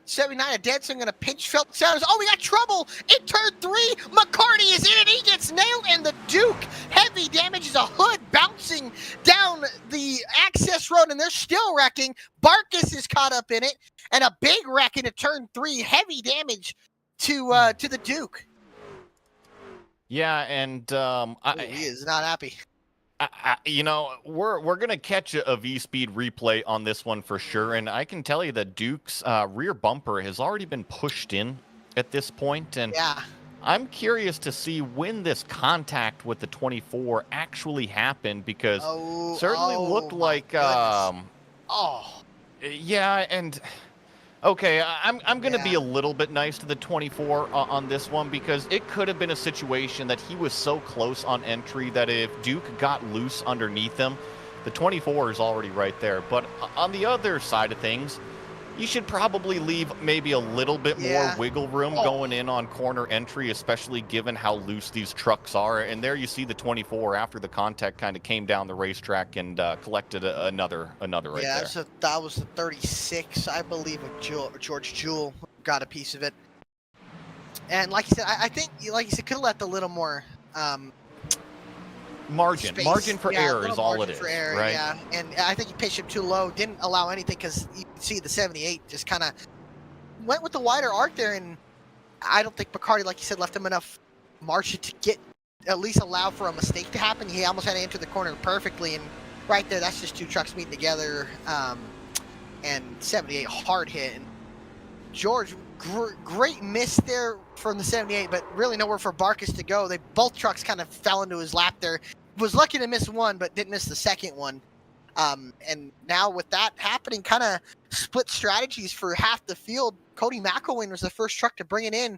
79 of Denson going to pinch Feltz down. Oh, we got trouble in turn 3. McCarty is in it. He gets nailed, and the Duke heavy damage is a hood bouncing down the access road, and they're still wrecking. Barkus is caught up in it, and a big wreck into turn 3. Heavy damage to the Duke. Yeah, and He is not happy. you know, we're gonna catch a V-speed replay on this one for sure, and I can tell you that Duke's rear bumper has already been pushed in at this point, and Yeah. I'm curious to see when this contact with the 24 actually happened, because certainly looked like yeah, and okay, I'm going to be a little bit nice to the 24 on this one, because it could have been a situation that he was so close on entry that if Duke got loose underneath him, the 24 is already right there. But on the other side of things, You should probably leave maybe a little bit more Yeah. wiggle room Oh. going in on corner entry, especially given how loose these trucks are. And there you see the 24 after the contact kind of came down the racetrack and collected another right Yeah, there. so that was the 36, I believe, of George Jewell got a piece of it. And like you said, I think, like you said, could have left a little more Margin space. for Yeah, a error little is all it margin is, for error, right? yeah. And I think he pitched him too low, didn't allow anything, because you can see the 78 just kind of went with the wider arc there, and I don't think Bacardi, like you said, left him enough margin to get at least allow for a mistake to happen. He almost had to enter the corner perfectly, and right there, that's just two trucks meeting together, and 78 hard hit. And George, great miss there from the 78, but really nowhere for Barkas to go. Both trucks kind of fell into his lap there. Was lucky to miss one, but didn't miss the second one. And now with that happening, kind of split strategies for half the field. Cody McElwain was the first truck to bring it in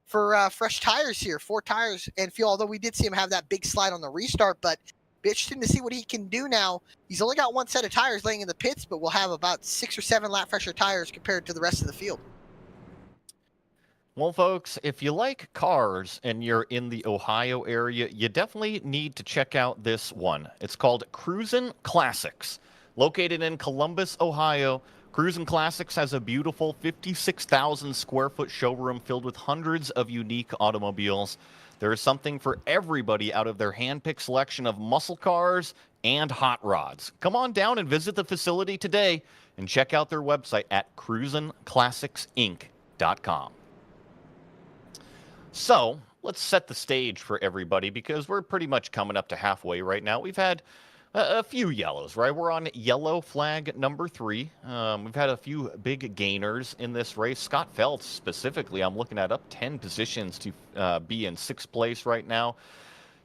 for fresh tires here, 4 tires and fuel. Although we did see him have that big slide on the restart, but be interesting to see what he can do now. He's only got one set of tires laying in the pits, but we'll have about 6 or 7 lap fresher tires compared to the rest of the field. Well, folks, if you like cars and you're in the Ohio area, you definitely need to check out this one. It's called Cruisin' Classics. Located in Columbus, Ohio, Cruisin' Classics has a beautiful 56,000 square foot showroom filled with hundreds of unique automobiles. There is something for everybody out of their hand-picked selection of muscle cars and hot rods. Come on down and visit the facility today and check out their website at cruisinclassicsinc.com. So let's set the stage for everybody because we're pretty much coming up to halfway right now. We've had a few yellows, right? We're on yellow flag number 3. We've had a few big gainers in this race. Scott Phelps specifically, I'm looking at up 10 positions to be in 6th place right now.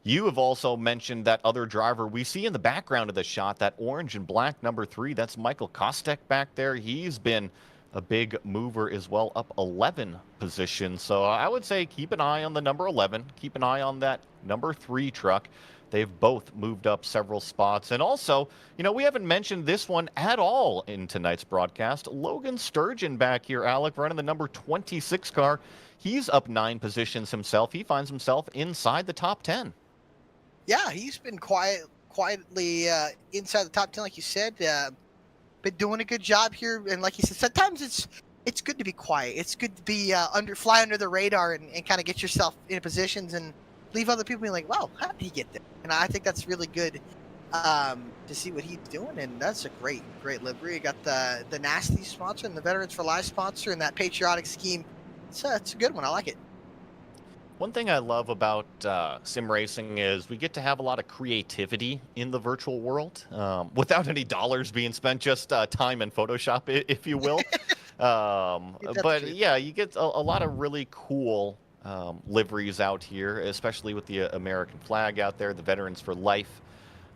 You have also mentioned that other driver we see in the background of the shot, that orange and black number 3. That's Michael Kostek back there. He's been a big mover as well, up 11 positions. So I would say keep an eye on the number 11. Keep an eye on that number 3 truck. They've both moved up several spots. And also, you know, we haven't mentioned this one at all in tonight's broadcast. Logan Sturgeon back here, Alec, running the number 26 car. He's up 9 positions himself. He finds himself inside the top 10. Yeah, he's been quietly inside the top 10, like you said. Been doing a good job here, and like you said, sometimes it's good to be quiet. It's good to be fly under the radar and kind of get yourself in positions and leave other people being like, wow, how did he get there? And I think that's really good to see what he's doing, and that's a great livery. You got the Nasty sponsor and the Veterans for Life sponsor and that patriotic scheme. It's a good one. I like it. One thing I love about sim racing is we get to have a lot of creativity in the virtual world without any dollars being spent, just time and Photoshop, if you will. But yeah, you get a lot of really cool liveries out here, especially with the American flag out there, the Veterans for Life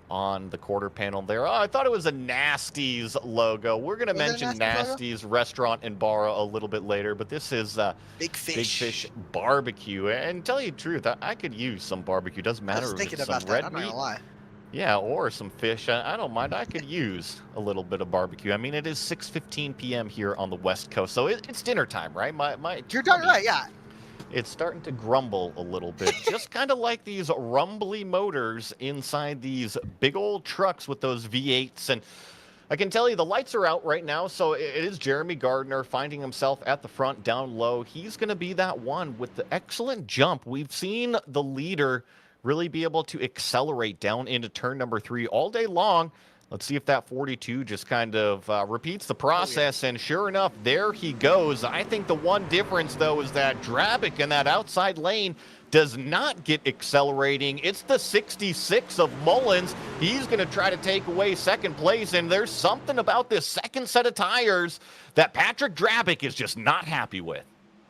on the quarter panel there. Oh, I thought it was a Nasty's logo. We're going to mention Nasty's restaurant and bar a little bit later, but this is Big Fish barbecue. And tell you the truth, I could use some barbecue. Doesn't matter if it's some red I'm meat. not gonna lie. Yeah, or some fish. I don't mind. I could use a little bit of barbecue. I mean, it is 6:15 p.m. here on the West Coast, so it's dinner time, right? You're done right, yeah. It's starting to grumble a little bit, just kind of like these rumbly motors inside these big old trucks with those V8s. And I can tell you the lights are out right now, so it is Jeremy Gardner finding himself at the front down low. He's going to be that one with the excellent jump. We've seen the leader really be able to accelerate down into turn number 3 all day long. Let's see if that 42 just kind of repeats the process. And sure enough, there he goes. I think the one difference, though, is that Drabic in that outside lane does not get accelerating. It's the 66 of Mullins. He's going to try to take away second place. And there's something about this second set of tires that Patrick Drabic is just not happy with.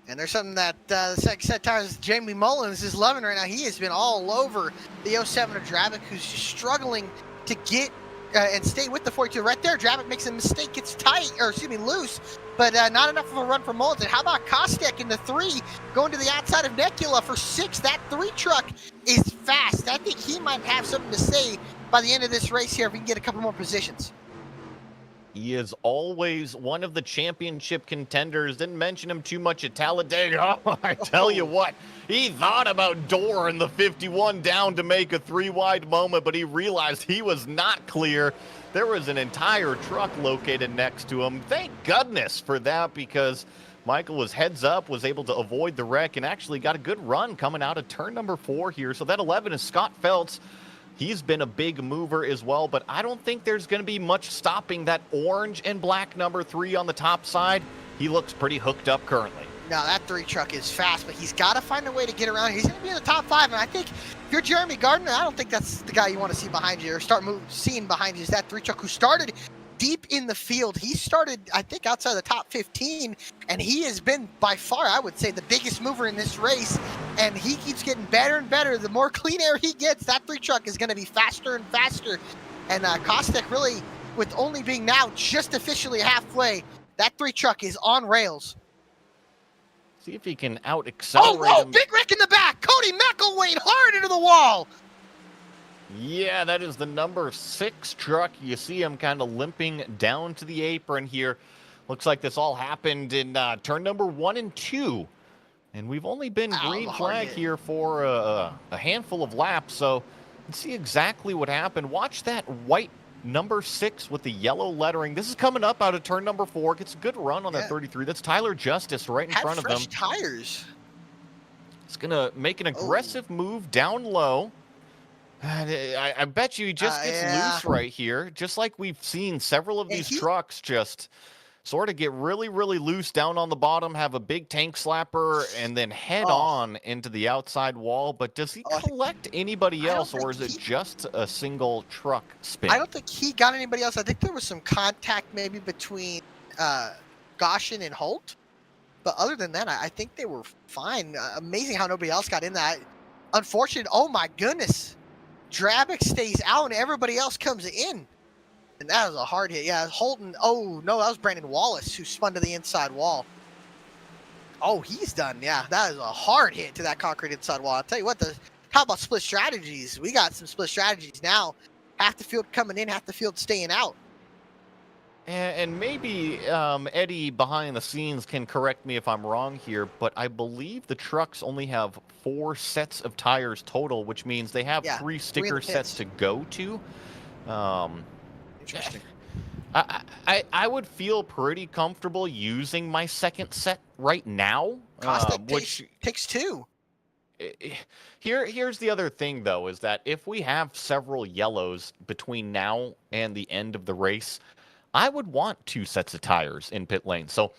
And there's something that the second set of tires Jamie Mullins is loving right now. He has been all over the 07 of Drabic, who's just struggling to get and stay with the 42. Right there, Drabic makes a mistake, gets tight, or excuse me, loose, but not enough of a run for Mullins. And how about Kostek in the 3 going to the outside of Necula for 6? That 3 truck is fast. I think he might have something to say by the end of this race here if we can get a couple more positions. He is always one of the championship contenders. Didn't mention him too much at Talladega. Oh, I tell you what, he thought about Dorr in the 51 down to make a 3-wide moment, but he realized he was not clear. There was an entire truck located next to him. Thank goodness for that, because Michael was heads up, was able to avoid the wreck, and actually got a good run coming out of turn number 4 here. So that 11 is Scott Feltz. He's been a big mover as well, but I don't think there's going to be much stopping that orange and black number 3 on the top side. He looks pretty hooked up currently. Now, that 3 truck is fast, but he's got to find a way to get around. He's going to be in the top 5, and I think if you're Jeremy Gardner, I don't think that's the guy you want to see behind you or seeing behind you is that 3 truck who started deep in the field. He started, I think, outside the top 15, and he has been by far, I would say, the biggest mover in this race, and he keeps getting better and better. The more clean air he gets, that 3 truck is going to be faster and faster, and Kostek really, with only being now just officially halfway, that 3 truck is on rails. See if he can out-accelerate whoa, him. big wreck in the back. Cody McElwain hard into the wall. Yeah, that is the number 6 truck. You see him kind of limping down to the apron here. Looks like this all happened in turn number 1 and 2. And we've only been green flag here for a handful of laps, so let's see exactly what happened. Watch that white number 6 with the yellow lettering. This is coming up out of turn number 4. Gets a good run on that 33. That's Tyler Justice right in front of him. Fresh tires. It's going to make an aggressive move down low. I bet you he just gets loose right here, just like we've seen several of these trucks just sort of get really, really loose down on the bottom, have a big tank slapper, and then head on into the outside wall. But does he collect anybody else, or is it just a single truck spin? I don't think he got anybody else. I think there was some contact maybe between Goshen and Holt. But other than that, I think they were fine. Amazing how nobody else got in that. Unfortunate. Oh, my goodness. Drabick stays out and everybody else comes in. And that was a hard hit. Yeah, Holton. Oh, no, that was Brandon Wallace who spun to the inside wall. Oh, he's done. Yeah, that is a hard hit to that concrete inside wall. I'll tell you what, how about split strategies? We got some split strategies now. Half the field coming in, half the field staying out. And maybe Eddie behind the scenes can correct me if I'm wrong here, but I believe the trucks only have 4 sets of tires total, which means they have 3 sticker sets to go to. Interesting. I would feel pretty comfortable using my second set right now. Which takes 2. Here's the other thing, though, is that if we have several yellows between now and the end of the race, I would want 2 sets of tires in pit lane. So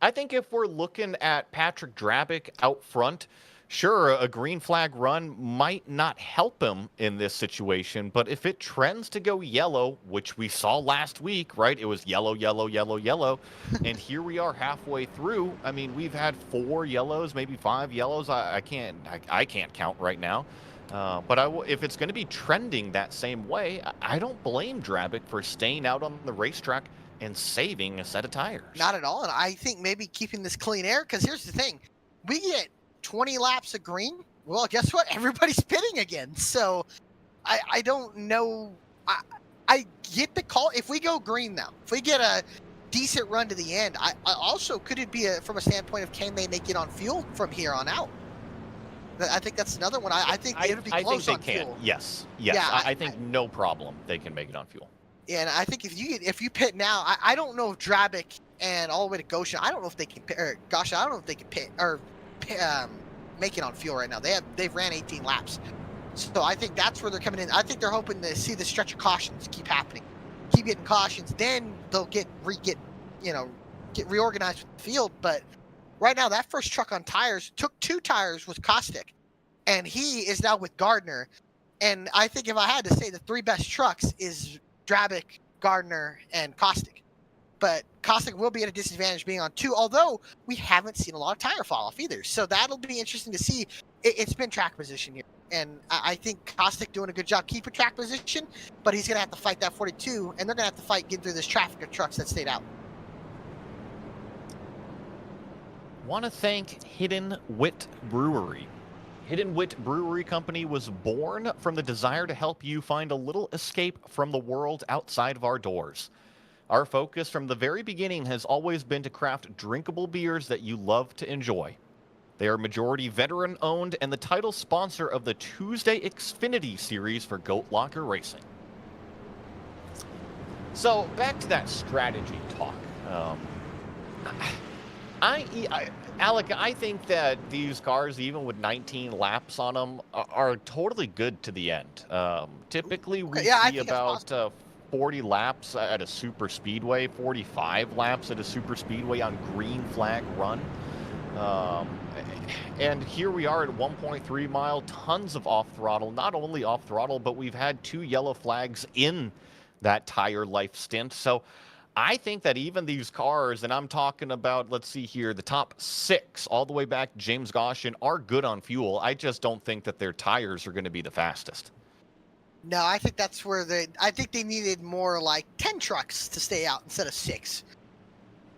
I think if we're looking at Patrick Drabick out front, sure, a green flag run might not help him in this situation, but if it trends to go yellow, which we saw last week, right? It was yellow, yellow, yellow, yellow, and here we are halfway through. I mean, we've had 4 yellows, maybe 5 yellows. I can't count right now. But if it's going to be trending that same way, I don't blame Drabick for staying out on the racetrack and saving a set of tires. Not at all. And I think maybe keeping this clean air, because here's the thing. We get 20 laps of green. Well, guess what? Everybody's pitting again. So I don't know. I get the call. If we go green now, if we get a decent run to the end, I also, could it be from a standpoint of can they make it on fuel from here on out? I think that's another one. I think it would be close on fuel. Yes. Yeah, I think no problem they can make it on fuel. Yeah, and I think if you pit now, I don't know if Drabick and all the way to Goshen, I don't know if they can pit, or Goshen, I don't know if they can pit or make it on fuel right now. They've ran 18 laps, so I think that's where they're coming in. I think they're hoping to see the stretch of cautions keep happening, keep getting cautions, then they'll get reorganized with the field. But right now, that first truck on tires took 2 tires with Kostek, and he is now with Gardner. And I think if I had to say the 3 best trucks is Drabick, Gardner, and Kostek. But Kostek will be at a disadvantage being on 2, although we haven't seen a lot of tire fall off either. So that'll be interesting to see. It's been track position here. And I think Kostek doing a good job keeping track position, but he's going to have to fight that 42, and they're going to have to fight getting through this traffic of trucks that stayed out. Want to thank Hidden Wit Brewery. Hidden Wit Brewery Company was born from the desire to help you find a little escape from the world outside of our doors. Our focus from the very beginning has always been to craft drinkable beers that you love to enjoy. They are majority veteran owned and the title sponsor of the Tuesday Xfinity series for Goat Locker Racing. So back to that strategy talk. Alec, I think that these cars, even with 19 laps on them, are totally good to the end. Typically, we Yeah, I see think that's about 40 laps at a super speedway, 45 laps at a super speedway on green flag run. And here we are at 1.3 mile, tons of off throttle. Not only off throttle, but we've had 2 yellow flags in that tire life stint. So I think that even these cars, and I'm talking about, let's see here, the top 6 all the way back to James Goshen, are good on fuel. I just don't think that their tires are going to be the fastest. No, I think that's where I think they needed more like 10 trucks to stay out instead of 6.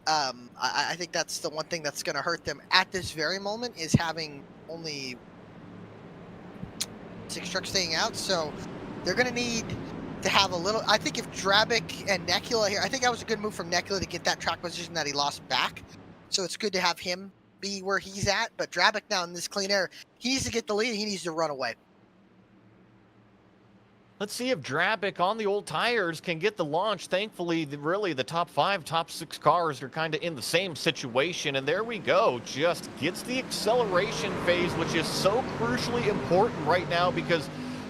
I think that's the one thing that's going to hurt them at this very moment is having only 6 trucks staying out. So they're going to need to have a little. I think if Drabic and Nekula here, I think that was a good move from Nekula to get that track position that he lost back. So it's good to have him be where he's at. But Drabic now in this clean air, he needs to get the lead. He needs to run away. Let's see if Drabic on the old tires can get the launch. Thankfully, really, the top 5, top 6 cars are kind of in the same situation. And there we go. Just gets the acceleration phase, which is so crucially important right now because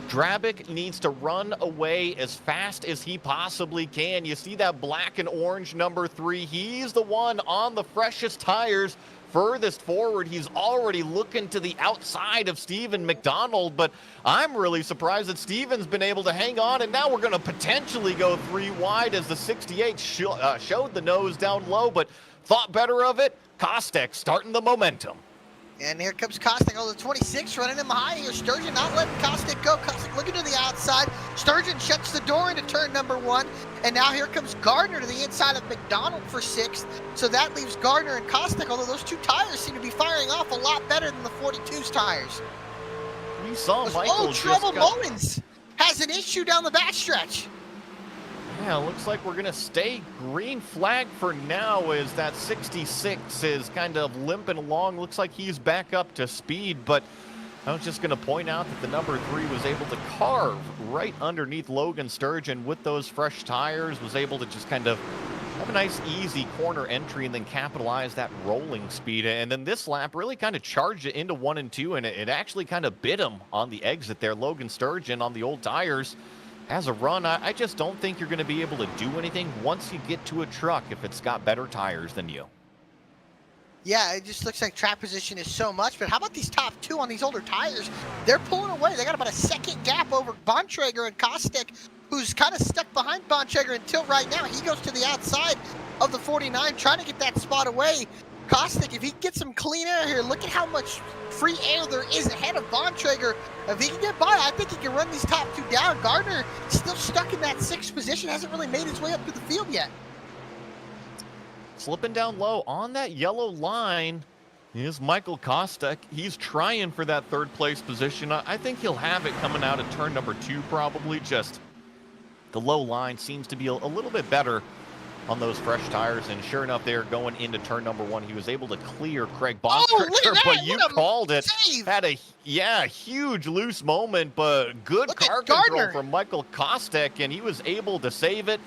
Drabic needs to run away as fast as he possibly can. You see that black and orange number 3. He's the one on the freshest tires. Furthest forward, he's already looking to the outside of Steven McDonald, but I'm really surprised that Steven's been able to hang on, and now we're going to potentially go 3 wide as the 68 showed the nose down low, but thought better of it. Kostek starting the momentum. And here comes Kostek on the 26, running him high here. Sturgeon not letting Kostek go. Kostek looking to the outside. Sturgeon shuts the door into turn number 1. And now here comes Gardner to the inside of McDonald for 6th. So that leaves Gardner and Kostek, although those 2 tires seem to be firing off a lot better than the 42's tires. We saw Michael Trouble Mullins has an issue down the backstretch. Yeah, looks like we're going to stay green flag for now as that 66 is kind of limping along. Looks like he's back up to speed, but I was just going to point out that the number 3 was able to carve right underneath Logan Sturgeon with those fresh tires, was able to just kind of have a nice easy corner entry and then capitalize that rolling speed. And then this lap really kind of charged it into 1 and 2, and it actually kind of bit him on the exit there. Logan Sturgeon on the old tires has a run. I just don't think you're going to be able to do anything once you get to a truck if it's got better tires than you. Yeah, it just looks like track position is so much, but how about these top 2 on these older tires? They're pulling away. They got about a second gap over Bontrager and Kostek, who's kind of stuck behind Bontrager until right now. He goes to the outside of the 49, trying to get that spot away. Kostek, if he gets some clean air here, look at how much free air there is ahead of Bontrager. If he can get by, I think he can run these top 2 down. Gardner still stuck in that 6th position, hasn't really made his way up to the field yet. Slipping down low on that yellow line is Michael Kostek. He's trying for that 3rd place position. I think he'll have it coming out of turn number 2 probably. Just the low line seems to be a little bit better on those fresh tires, and sure enough, they're going into turn number 1. He was able to clear Craig Bontrager, but you called it. Save. Had a huge loose moment, but good car control from Michael Kostek, and he was able to save it.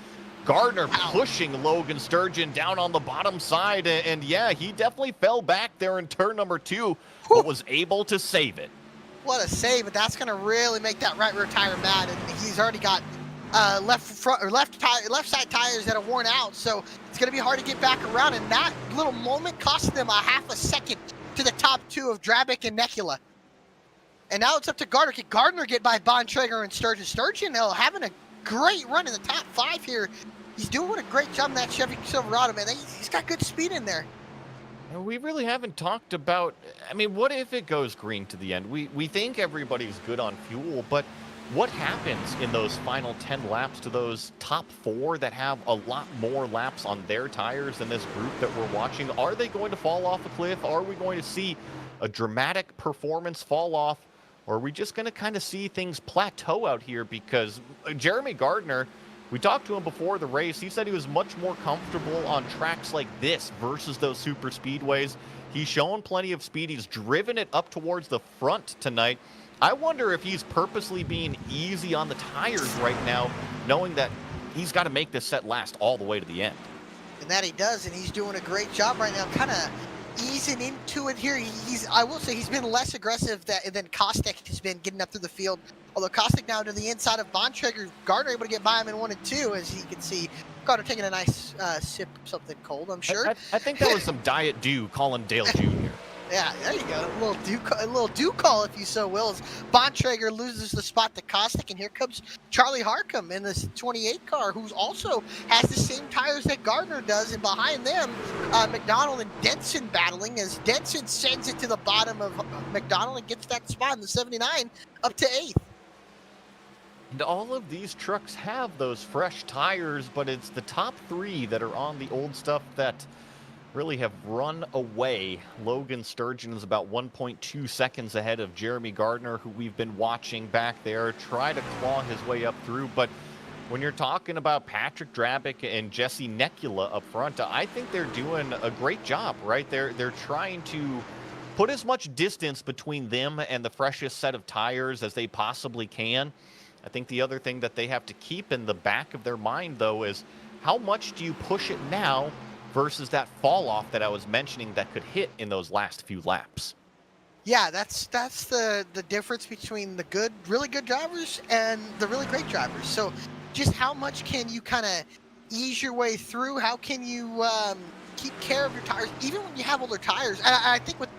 Gardner pushing Logan Sturgeon down on the bottom side, and yeah, he definitely fell back there in turn number 2, but was able to save it. What a save, but that's going to really make that right rear tire mad, and he's already got left side tires that are worn out, so it's going to be hard to get back around, and that little moment cost them a half a second to the top 2 of Drabic and Nekula. And now it's up to Gardner. Can Gardner get by Bontrager and Sturgeon? Sturgeon having a great run in the top 5 here. He's doing a great job in that Chevy Silverado, man. He's got good speed in there. We really haven't talked about, I mean, what if it goes green to the end? We think everybody's good on fuel, but what happens in those final 10 laps to those top 4 that have a lot more laps on their tires than this group that we're watching? Are they going to fall off a cliff? Are we going to see a dramatic performance fall off? Or are we just going to kind of see things plateau out here? Because Jeremy Gardner We talked to him before the race. He said he was much more comfortable on tracks like this versus those super speedways. He's shown plenty of speed. He's driven it up towards the front tonight. I wonder if he's purposely being easy on the tires right now, knowing that he's got to make this set last all the way to the end. And that he does, and he's doing a great job right now, kind of easing into it here. I will say he's been less aggressive than Kostek has been getting up through the field. Although Kostek now to the inside of Bontrager, Gardner able to get by him in 1 and 2, as you can see. Gardner taking a nice sip of something cold, I'm sure. I think that was some Diet Dew calling Dale Jr. Yeah, there you go. A little dew call, if you so will. As Bontrager loses the spot to Kostek, and here comes Charlie Harcum in this 28 car, who also has the same tires that Gardner does, and behind them, McDonald and Denson battling, as Denson sends it to the bottom of McDonald and gets that spot in the 79 up to 8th. And all of these trucks have those fresh tires, but it's the top 3 that are on the old stuff that really have run away. Logan Sturgeon is about 1.2 seconds ahead of Jeremy Gardner, who we've been watching back there try to claw his way up through. But when you're talking about Patrick Drabick and Jesse Nekula up front, I think they're doing a great job, right? They're trying to put as much distance between them and the freshest set of tires as they possibly can. I think the other thing that they have to keep in the back of their mind, though, is how much do you push it now versus that fall off that I was mentioning that could hit in those last few laps. Yeah, that's the difference between the really good drivers and the really great drivers. So just how much can you kind of ease your way through? How can you keep care of your tires, even when you have older tires? And I think with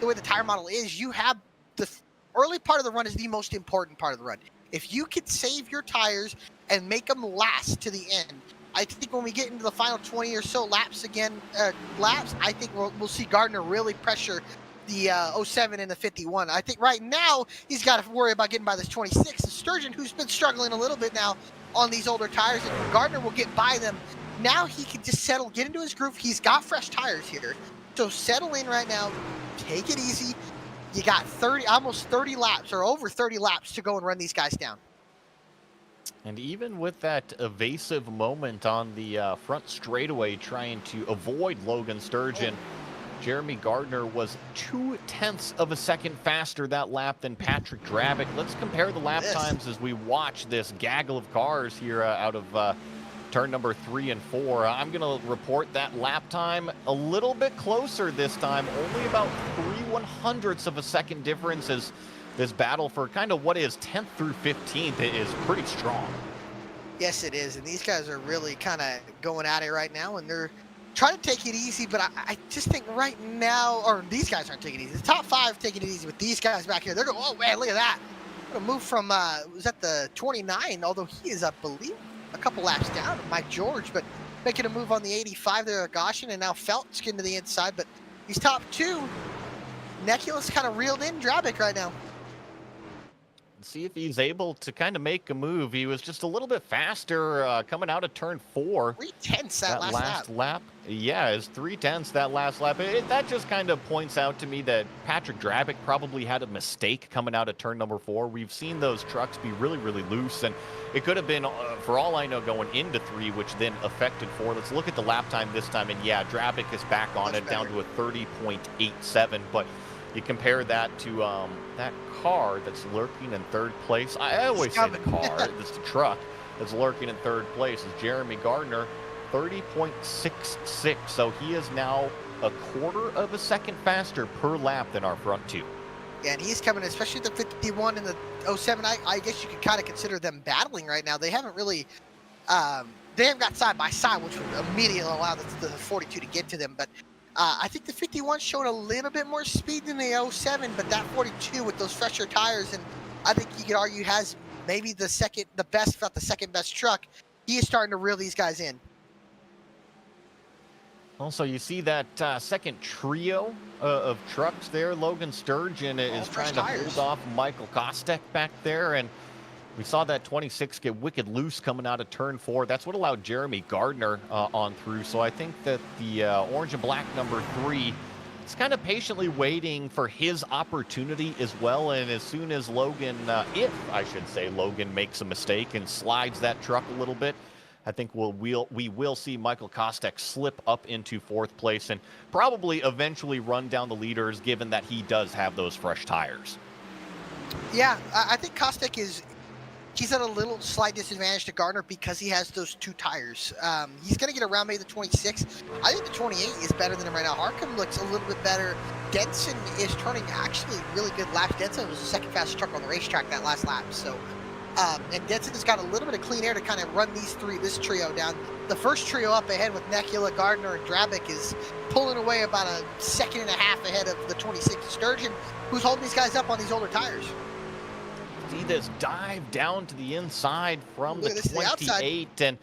the way the tire model is, you have the early part of the run is the most important part of the run. If you could save your tires and make them last to the end, I think when we get into the final 20 or so laps I think we'll see Gardner really pressure the 07 and the 51. I think right now he's got to worry about getting by this 26. Sturgeon, who's been struggling a little bit now on these older tires, and Gardner will get by them. Now he can just settle, get into his groove. He's got fresh tires here. So settle in right now, take it easy. You got almost 30 laps or over 30 laps to go and run these guys down. And even with that evasive moment on the front straightaway trying to avoid Logan Sturgeon, Jeremy Gardner was 0.2 of a second faster that lap than Patrick Drabick. Let's compare the lap times as we watch this gaggle of cars here out of turn number 3 and 4. I'm going to report that lap time a little bit closer this time, only about 3/100ths of a second difference, as this battle for kind of what is 10th through 15th is pretty strong. Yes, it is. And these guys are really kind of going at it right now, and they're trying to take it easy. But I just think right now, or these guys aren't taking it easy. The top 5 taking it easy, but these guys back here, they're going, oh, man, look at that. Going to move from, was that the 29, although he is, I believe, a couple laps down of Mike George, but making a move on the 85 there, Goshen, and now Felt's getting to the inside. But these top 2, Nekula's kind of reeled in Drabick right now. See if he's able to kind of make a move. He was just a little bit faster coming out of turn 4. 3/10 that last lap. Yeah, it's 3/10 that last lap. That just kind of points out to me that Patrick Drabick probably had a mistake coming out of turn number 4. We've seen those trucks be really, really loose, and it could have been, for all I know, going into 3, which then affected 4. Let's look at the lap time this time, and yeah, Drabick is back on it, down to a 30.87, but you compare that to that car that's lurking in 3rd place. I always say the car, it's the truck that's lurking in 3rd place, is Jeremy Gardner, 30.66. So he is now a 1/4 of a second faster per lap than our front 2. Yeah, and he's coming, especially the 51 and the 07. I guess you could kind of consider them battling right now. They haven't really, they haven't got side by side, which would immediately allow the 42 to get to them. But I think the 51 showed a little bit more speed than the 07, but that 42 with those fresher tires, and I think you could argue has maybe the best, if not the second best truck. He is starting to reel these guys in. Also, you see that second trio of trucks there. Logan Sturgeon is trying to hold off Michael Kostek back there, and we saw that 26 get wicked loose coming out of turn 4. That's what allowed Jeremy Gardner on through. So I think that the orange and black number 3 It's kind of patiently waiting for his opportunity as well. And as soon as Logan, if I should say, Logan makes a mistake and slides that truck a little bit, I think we will see Michael Kostek slip up into fourth place and probably eventually run down the leaders, given that he does have those fresh tires. Yeah, I think Kostek he's at a little slight disadvantage to Gardner because he has those 2 tires. He's going to get around maybe the 26. I think the 28 is better than him right now. Harkham looks a little bit better. Denson is turning actually really good laps. Denson was the second fastest truck on the racetrack that last lap. So, and Denson has got a little bit of clean air to kind of run this trio down. The first trio up ahead with Nekula, Gardner, and Drabik is pulling away about a second and a half ahead of the 26 Sturgeon, who's holding these guys up on these older tires. See this dive down to the inside from the Look at this, the 28, and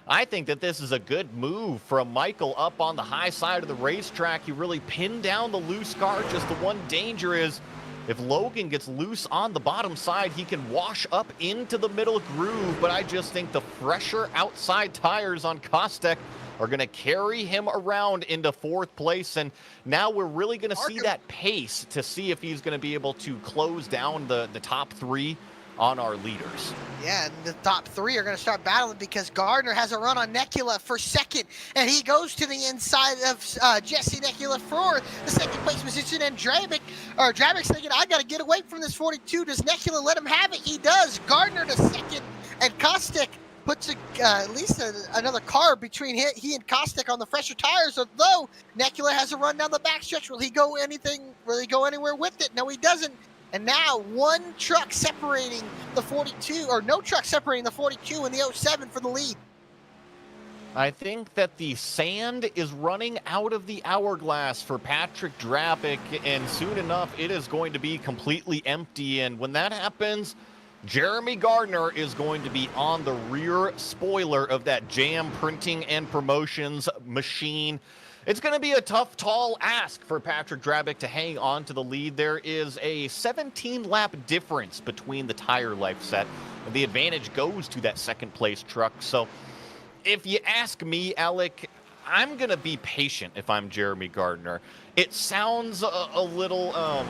I think that this is a good move from Michael up on the high side of the racetrack. He really pinned down the loose car. Just the one danger is if Logan gets loose on the bottom side, he can wash up into the middle groove, but I just think the fresher outside tires on Kostek are going to carry him around into fourth place, and now we're really going to see that pace to see if he's going to be able to close down the top 3 on our leaders. Yeah, and the top 3 are going to start battling because Gardner has a run on Nekula for second, and he goes to the inside of Jesse Nekula for the second place position, and Drabik's thinking, I got to get away from this 42. Does Nekula let him have it? He does. Gardner to second, and Kostek puts at least another car between he and Kostek on the fresher tires, although Nekula has a run down the backstretch. Will he go anywhere with it? No, he doesn't. And now one truck separating the 42, or no truck separating the 42 and the 07 for the lead. I think that the sand is running out of the hourglass for Patrick Drabik, and soon enough it is going to be completely empty. And when that happens, Jeremy Gardner is going to be on the rear spoiler of that Jam Printing and Promotions machine. It's going to be a tough, tall ask for Patrick Drabik to hang on to the lead. There is a 17-lap difference between the tire life set, and the advantage goes to that second-place truck. So if you ask me, Alec, I'm going to be patient if I'm Jeremy Gardner. It sounds a little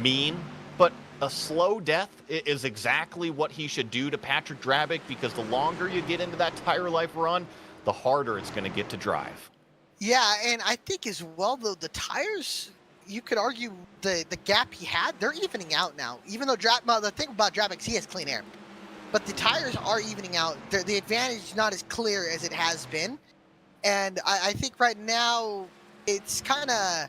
mean, but a slow death is exactly what he should do to Patrick Drabik, because the longer you get into that tire life run, the harder it's going to get to drive. Yeah, and I think as well, though, the tires, you could argue the gap he had, they're evening out now. Even though the thing about Drabik, he has clean air. But the tires are evening out. The advantage is not as clear as it has been. And I think right now, it's kind of,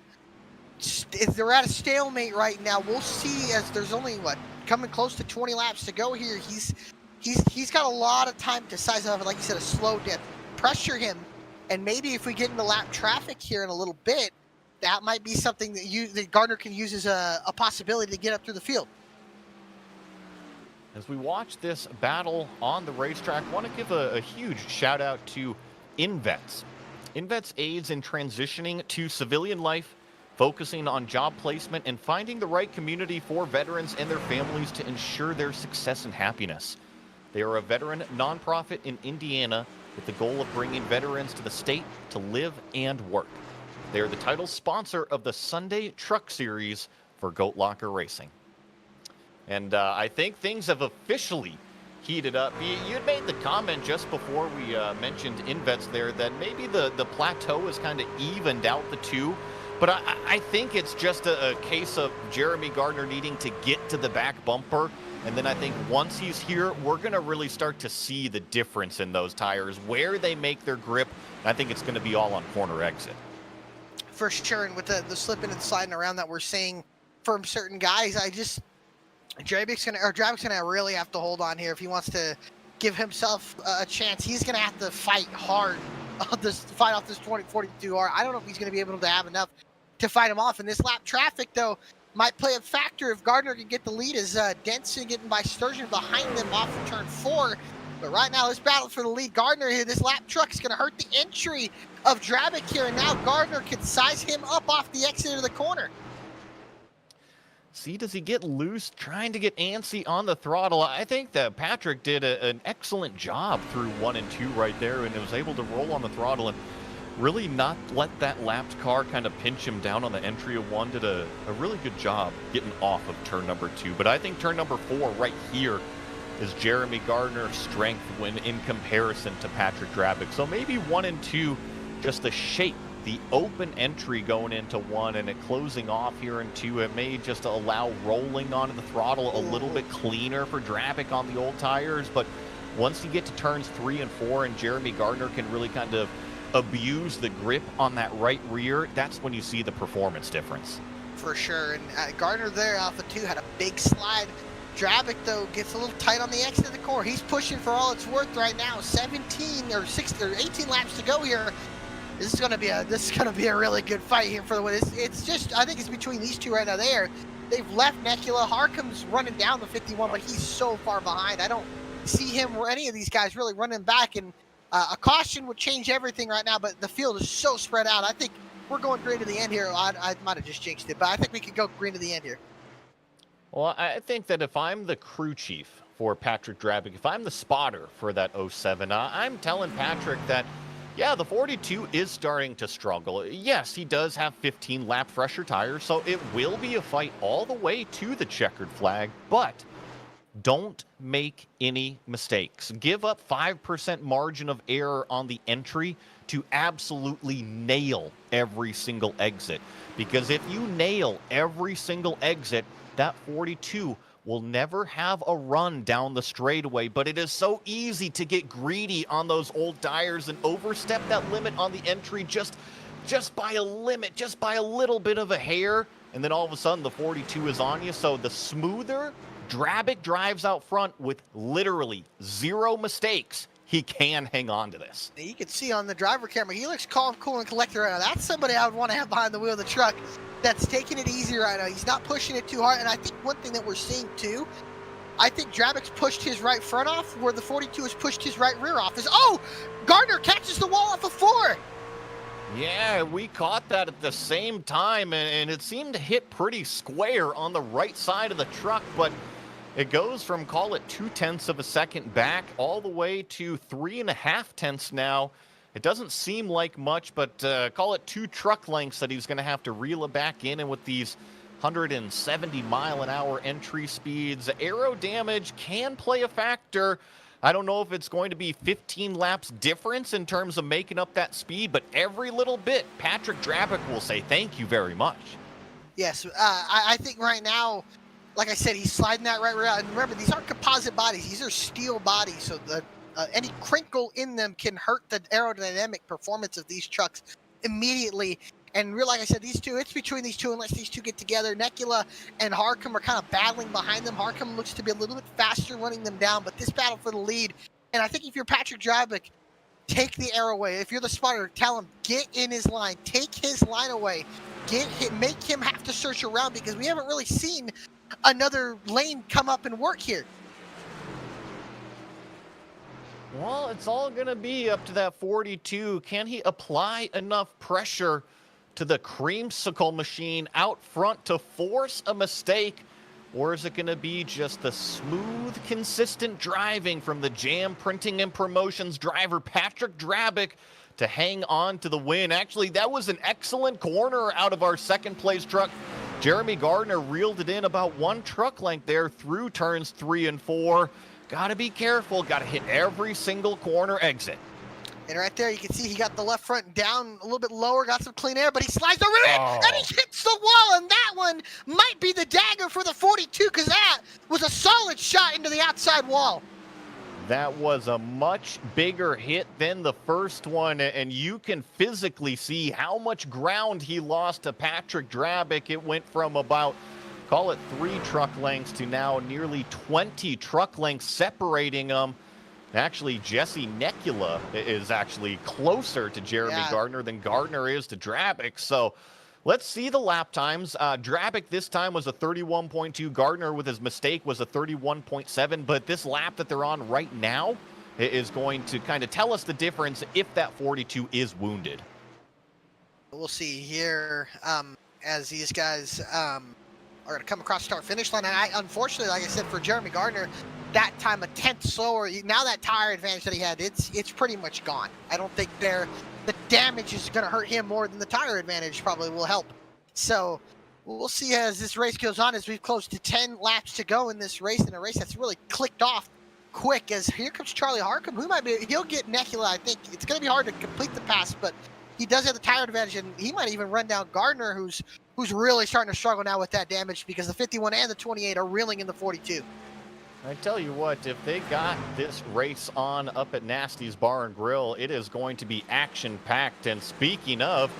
they're at a stalemate right now. We'll see, as there's only, coming close to 20 laps to go here. He's got a lot of time to size up, like you said, a slow death. Pressure him. And maybe if we get into lap traffic here in a little bit, that might be something that Gardner can use as a possibility to get up through the field. As we watch this battle on the racetrack, I want to give a huge shout out to InVets. InVets aids in transitioning to civilian life, focusing on job placement, and finding the right community for veterans and their families to ensure their success and happiness. They are a veteran nonprofit in Indiana with the goal of bringing veterans to the state to live and work. They are the title sponsor of the Sunday Truck Series for Goat Locker Racing. And I think things have officially heated up. You had made the comment just before we mentioned InVets there that maybe the plateau has kind of evened out the two. But I think it's just a case of Jeremy Gardner needing to get to the back bumper. And then I think once he's here, we're going to really start to see the difference in those tires, where they make their grip. And I think it's going to be all on corner exit. For sure. And with the slipping and sliding around that we're seeing from certain guys, Drabik's gonna really have to hold on here if he wants to give himself a chance. He's gonna have to fight hard, fight off this 2042R. I don't know if he's gonna be able to have enough to fight him off. And this lap traffic, though, might play a factor if Gardner can get the lead, as Denson getting by Sturgeon behind them off of turn 4. But right now, this battle for the lead, Gardner here, this lap truck is going to hurt the entry of Drabik here, and now Gardner can size him up off the exit of the corner. See, does he get loose, trying to get antsy on the throttle? I think that Patrick did an excellent job through 1 and 2 right there, and was able to roll on the throttle. And really not let that lapped car kind of pinch him down on the entry of one. Did a really good job getting off of turn number 2. But I think turn number 4 right here is Jeremy Gardner's strength when in comparison to Patrick Drabick. So maybe 1 and 2, just the shape, the open entry going into 1 and it closing off here in 2. It may just allow rolling onto the throttle a little bit cleaner for Drabick on the old tires. But once you get to turns 3 and 4 and Jeremy Gardner can really kind of abuse the grip on that right rear, that's when you see the performance difference. For sure. And Gardner there, Alpha 2, had a big slide. Drabick, though, gets a little tight on the exit of the core. He's pushing for all it's worth right now. 17 or 16 or 18 laps to go here. This is gonna be a really good fight here for the win. It's just, I think it's between these two right now. They've left Nekula. Harkham's running down the 51, but he's so far behind. I don't see him or any of these guys really running back. And a caution would change everything right now, but the field is so spread out. I think we're going green to the end here. I might have just jinxed it, but I think we could go green to the end here. Well, I think that if I'm the crew chief for Patrick Drabick, if I'm the spotter for that 07, I'm telling Patrick that, yeah, the 42 is starting to struggle. Yes, he does have 15 lap fresher tires, so it will be a fight all the way to the checkered flag, but don't make any mistakes. Give up 5% margin of error on the entry to absolutely nail every single exit. Because if you nail every single exit, that 42 will never have a run down the straightaway. But it is so easy to get greedy on those old tires and overstep that limit on the entry just by a limit, just by a little bit of a hair. And then all of a sudden the 42 is on you. So the smoother Drabick drives out front with literally 0 mistakes, he can hang on to this. You can see on the driver camera, he looks calm, cool, and collected right now. That's somebody I would want to have behind the wheel of the truck that's taking it easy right now. He's not pushing it too hard. And I think one thing that we're seeing too, I think Drabick's pushed his right front off where the 42 has pushed his right rear off. Gardner catches the wall off of 4. Yeah, we caught that at the same time, and it seemed to hit pretty square on the right side of the truck, but it goes from, call it 0.2 of a second back all the way to 3.5 tenths now. It doesn't seem like much, but call it 2 truck lengths that he's going to have to reel it back in. And with these 170-mile-an-hour entry speeds, aero damage can play a factor. I don't know if it's going to be 15 laps difference in terms of making up that speed, but every little bit, Patrick Drabick will say thank you very much. Yes, I think right now, like I said, he's sliding that right rear out. And remember, these aren't composite bodies. These are steel bodies, so any crinkle in them can hurt the aerodynamic performance of these trucks immediately. And like I said, these two, it's between these two unless these two get together. Nekula and Harkham are kind of battling behind them. Harkham looks to be a little bit faster running them down, but this battle for the lead. And I think if you're Patrick Drabick, take the air away. If you're the spotter, tell him, get in his line. Take his line away. Make him have to search around because we haven't really seen another lane come up and work here. Well, it's all going to be up to that 42. Can he apply enough pressure to the creamsicle machine out front to force a mistake? Or is it going to be just the smooth, consistent driving from the Jam Printing and Promotions driver, Patrick Drabick, to hang on to the win? Actually, that was an excellent corner out of our second place truck. Jeremy Gardner reeled it in about 1 truck length there through turns 3 and 4. Got to be careful. Got to hit every single corner exit. And right there, you can see he got the left front down a little bit lower, got some clean air, but he slides the rear end, and he hits the wall, and that one might be the dagger for the 42 because that was a solid shot into the outside wall. That was a much bigger hit than the first one, and you can physically see how much ground he lost to Patrick Drabick. It went from about, call it 3 truck lengths to now nearly 20 truck lengths separating them. Actually, Jesse Nekula is actually closer to Jeremy Gardner than Gardner is to Drabick. So let's see the lap times. Drabick this time was a 31.2. Gardner with his mistake was a 31.7. But this lap that they're on right now is going to kind of tell us the difference if that 42 is wounded. We'll see here as these guys are going to come across start-finish line. And unfortunately, like I said, for Jeremy Gardner, that time a tenth slower. Now that tire advantage that he had, it's pretty much gone. I don't think the damage is going to hurt him more than the tire advantage probably will help. So we'll see as this race goes on, as we've close to 10 laps to go in this race, in a race that's really clicked off quick, as here comes Charlie Harcum, who he'll get Nekula. I think it's going to be hard to complete the pass, but he does have the tire advantage, and he might even run down Gardner, who's really starting to struggle now with that damage, because the 51 and the 28 are reeling in the 42. I tell you what, if they got this race on up at Nasty's Bar and Grill, it is going to be action-packed. And speaking of,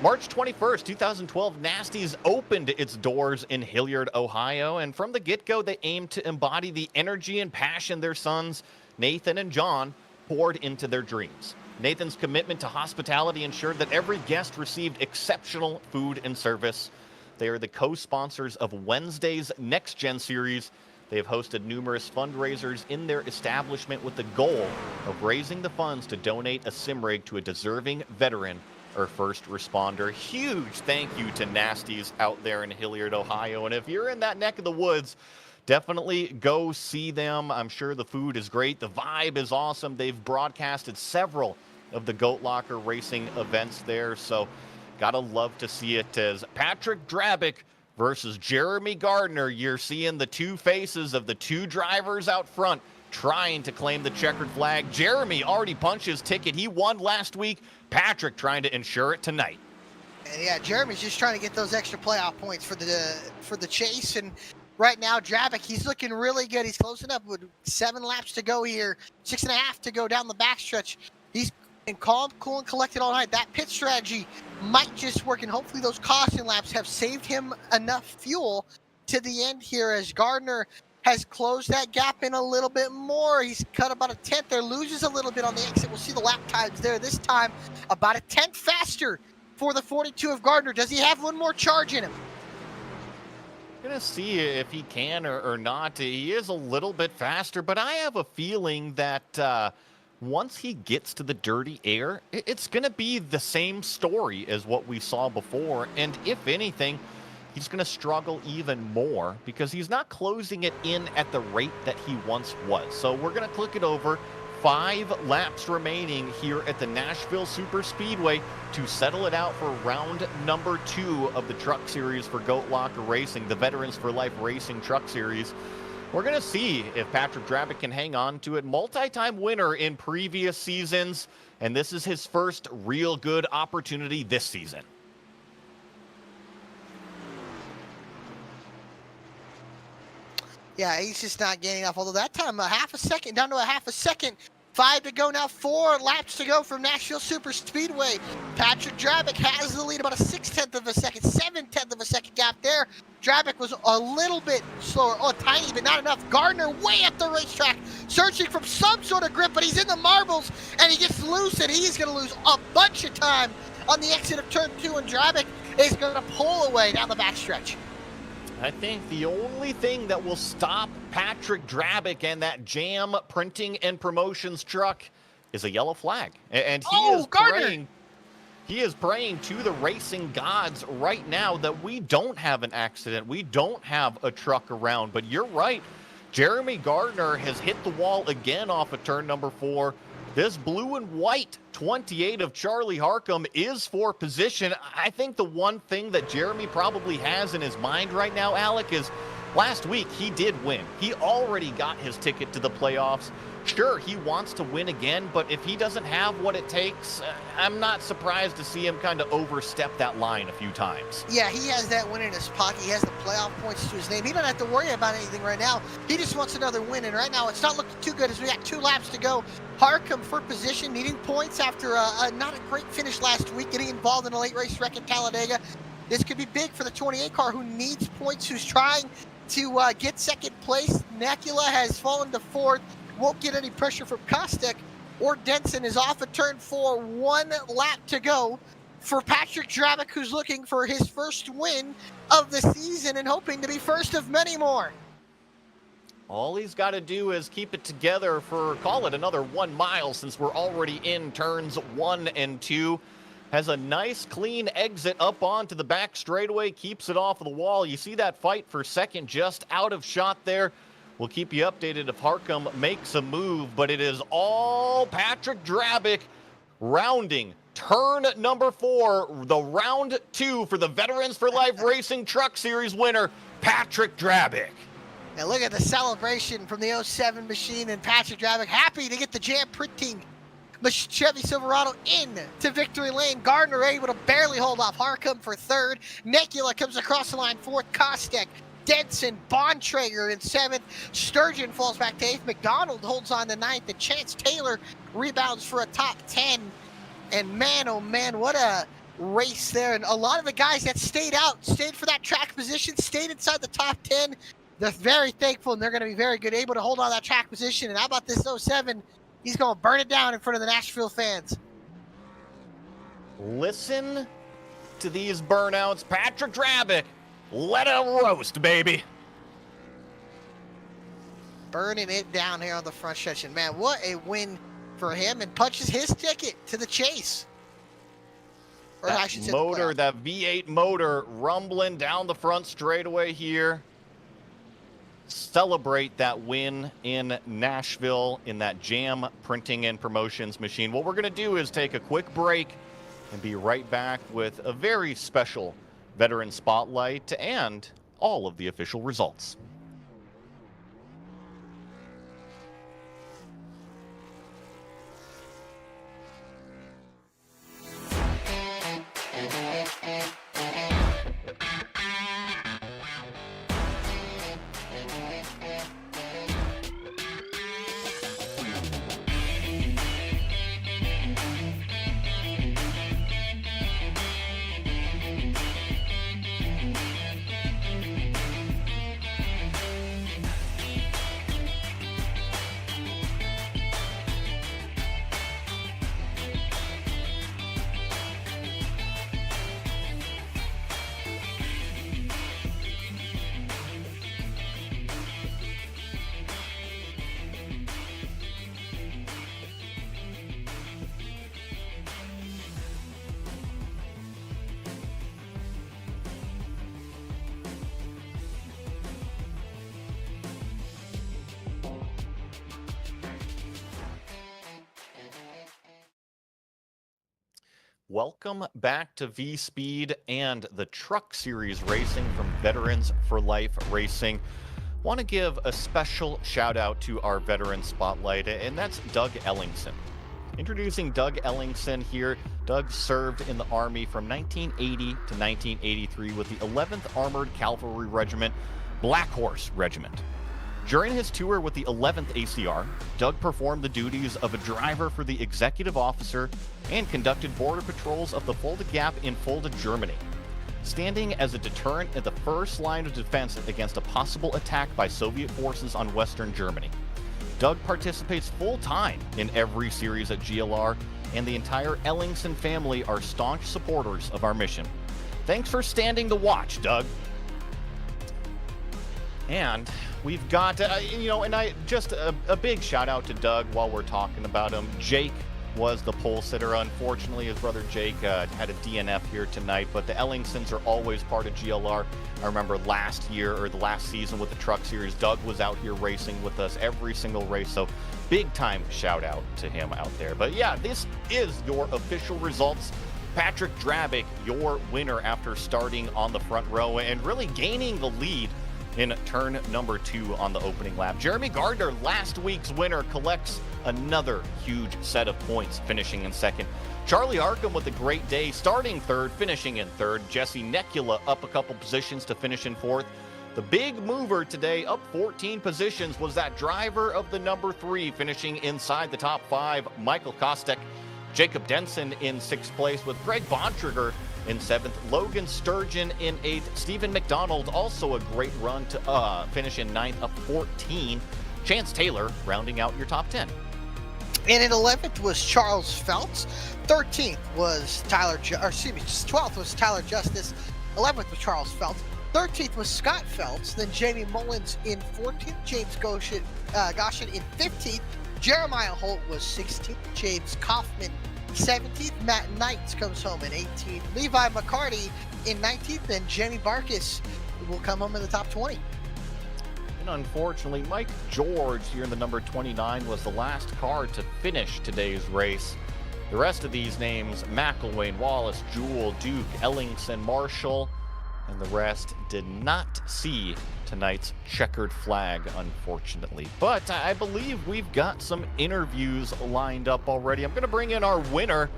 March 21st, 2012, Nasty's opened its doors in Hilliard, Ohio, and from the get-go, they aimed to embody the energy and passion their sons, Nathan and John, poured into their dreams. Nathan's commitment to hospitality ensured that every guest received exceptional food and service. They are the co-sponsors of Wednesday's Next Gen series. They have hosted numerous fundraisers in their establishment with the goal of raising the funds to donate a sim rig to a deserving veteran or first responder. Huge thank you to Nasty's out there in Hilliard, Ohio. And if you're in that neck of the woods, definitely go see them. I'm sure the food is great. The vibe is awesome. They've broadcasted several of the Goat Locker racing events there. So gotta love to see it. As Patrick Drabick versus Jeremy Gardner, you're seeing the two faces of the two drivers out front trying to claim the checkered flag. Jeremy already punched his ticket. He won last week. Patrick trying to ensure it tonight. And yeah, Jeremy's just trying to get those extra playoff points for the chase. And right now, Drabick, he's looking really good. He's closing up with 7 laps to go here, 6.5 to go down the backstretch. He's been calm, cool, and collected all night. That pit strategy might just work, and hopefully those caution laps have saved him enough fuel to the end here, as Gardner has closed that gap in a little bit more. He's cut about a tenth there, loses a little bit on the exit. We'll see the lap times there this time, about a tenth faster for the 42 of Gardner. Does he have one more charge in him? Gonna see if he can or not. He is a little bit faster, but I have a feeling that once he gets to the dirty air, it's going to be the same story as what we saw before. And if anything, he's going to struggle even more because he's not closing it in at the rate that he once was. So we're going to click it over. 5 laps remaining here at the Nashville Super Speedway to settle it out for round number 2 of the Truck Series for Goat Locker Racing, the Veterans for Life Racing Truck Series. We're going to see if Patrick Drabick can hang on to it. Multi-time winner in previous seasons, and this is his first real good opportunity this season. Yeah, he's just not gaining enough. Although that time, down to a half a second. 5 to go now, 4 laps to go from Nashville Super Speedway. Patrick Drabick has the lead, about a 6/10 of a second, 7/10 of a second gap there. Drabick was a little bit slower, tiny, but not enough. Gardner way up the racetrack, searching for some sort of grip, but he's in the marbles, and he gets loose, and he's going to lose a bunch of time on the exit of turn 2, and Drabick is going to pull away down the backstretch. I think the only thing that will stop Patrick Drabick and that Jam Printing and Promotions truck is a yellow flag. And he is praying to the racing gods right now that we don't have an accident. We don't have a truck around. But you're right. Jeremy Gardner has hit the wall again off of turn number 4. This blue and white 28 of Charlie Harcum is for position. I think the one thing that Jeremy probably has in his mind right now, Alec, is last week he did win. He already got his ticket to the playoffs. Sure, he wants to win again, but if he doesn't have what it takes, I'm not surprised to see him kind of overstep that line a few times. Yeah, he has that win in his pocket. He has the playoff points to his name. He doesn't have to worry about anything right now. He just wants another win, and right now it's not looking too good as we got 2 laps to go. Harcum for position, needing points after not a great finish last week, getting involved in a late race wreck in Talladega. This could be big for the 28 car, who needs points, who's trying to get second place. Nekula has fallen to 4th. Won't get any pressure from Kostek or Denson. Is off at turn 4. 1 lap to go for Patrick Drabick, who's looking for his first win of the season and hoping to be first of many more. All he's got to do is keep it together for, call it another 1 mile, since we're already in turns 1 and 2. Has a nice clean exit up onto the back straightaway, keeps it off of the wall. You see that fight for second just out of shot there. We'll keep you updated if Harcum makes a move, but it is all Patrick Drabick rounding turn number 4, the round 2 for the Veterans for Life Racing Truck Series winner, Patrick Drabick. And look at the celebration from the 07 machine and Patrick Drabick, happy to get the Jam Printing Chevy Silverado in to victory lane. Gardner able to barely hold off Harcum for 3rd. Necula comes across the line 4th. Kostek, Denson, Bontrager in 7th. Sturgeon falls back to 8th. McDonald holds on to 9th. And Chance Taylor rebounds for a top 10. And man, oh man, what a race there. And a lot of the guys that stayed out, stayed for that track position, stayed inside the top 10. They're very thankful, and they're going to be very good, able to hold on that track position. And how about this 07? He's going to burn it down in front of the Nashville fans. Listen to these burnouts. Patrick Drabick, let it roast, baby. Burning it down here on the front stretch. And man, what a win for him, and punches his ticket to the chase. Or I should say motor, that V8 motor rumbling down the front straightaway here. Celebrate that win in Nashville in that Jam Printing and Promotions machine. What we're going to do is take a quick break and be right back with a very special veteran spotlight and all of the official results. Welcome back to V-Speed and the Truck Series Racing from Veterans for Life Racing. Want to give a special shout out to our veteran spotlight, and that's Doug Ellingson. Introducing Doug Ellingson here. Doug served in the Army from 1980 to 1983 with the 11th Armored Cavalry Regiment, Black Horse Regiment. During his tour with the 11th ACR, Doug performed the duties of a driver for the executive officer and conducted border patrols of the Fulda Gap in Fulda, Germany, standing as a deterrent at the first line of defense against a possible attack by Soviet forces on Western Germany. Doug participates full-time in every series at GLR, and the entire Ellingson family are staunch supporters of our mission. Thanks for standing the watch, Doug. And we've got, and I just a big shout out to Doug while we're talking about him. Jake was the pole sitter. Unfortunately, his brother Jake had a DNF here tonight, but the Ellingsons are always part of GLR. I remember last year or the last season with the Truck Series, Doug was out here racing with us every single race. So big time shout out to him out there. But yeah, this is your official results. Patrick Drabick, your winner after starting on the front row and really gaining the lead in turn number 2 on the opening lap. Jeremy Gardner, last week's winner, collects another huge set of points, finishing in 2nd. Charlie Harcum with a great day, starting 3rd, finishing in 3rd. Jesse Necula up a couple positions to finish in 4th. The big mover today, up 14 positions, was that driver of the number 3, finishing inside the top 5, Michael Kostek. Jacob Denson in 6th place with Greg Bontrager in 7th, Logan Sturgeon in 8th, Stephen McDonald also a great run to finish in 9th, up 14. Chance Taylor rounding out your top 10. And in 11th was Charles Phelps. 13th was 12th was Tyler Justice. 11th was Charles Phelps. 13th was Scott Phelps. Then Jamie Mullins in 14th. James Goshen in 15th. Jeremiah Holt was 16th. James Kaufman 17th. Matt Knights comes home in 18th. Levi McCarty in 19th. And Jenny Barkis will come home in the top 20. And unfortunately, Mike George here in the number 29 was the last car to finish today's race. The rest of these names, McElwain, Wallace, Jewell, Duke, Ellingson, Marshall, and the rest did not see tonight's checkered flag, unfortunately. But I believe we've got some interviews lined up already. I'm going to bring in our winner.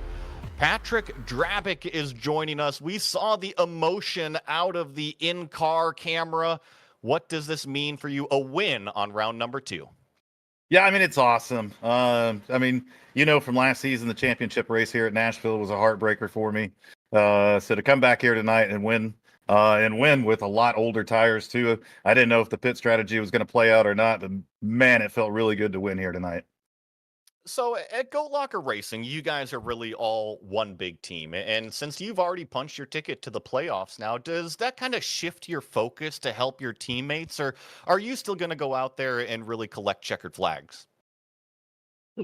Patrick Drabick is joining us. We saw the emotion out of the in-car camera. What does this mean for you? A win on round number 2. Yeah, I mean, it's awesome. I mean, from last season, the championship race here at Nashville was a heartbreaker for me. So to come back here tonight and win with a lot older tires too. I didn't know if the pit strategy was going to play out or not, but man, it felt really good to win here tonight. So at Goat Locker Racing, you guys are really all one big team. And since you've already punched your ticket to the playoffs now, does that kind of shift your focus to help your teammates? Or are you still going to go out there and really collect checkered flags?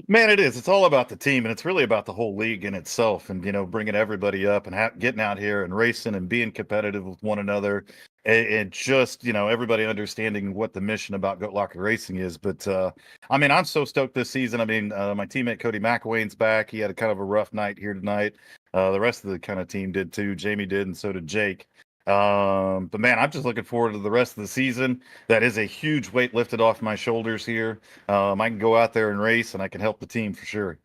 Man, it is. It's all about the team, and it's really about the whole league in itself, and bringing everybody up and getting out here and racing and being competitive with one another, and just everybody understanding what the mission about Goat Locker Racing is. But I mean, I'm so stoked this season. I mean, my teammate Cody McElwain's back. He had a kind of a rough night here tonight. The rest of the kind of team did too. Jamie did, and so did Jake. But man, I'm just looking forward to the rest of the season. That is a huge weight lifted off my shoulders here. I can go out there and race, and I can help the team for sure.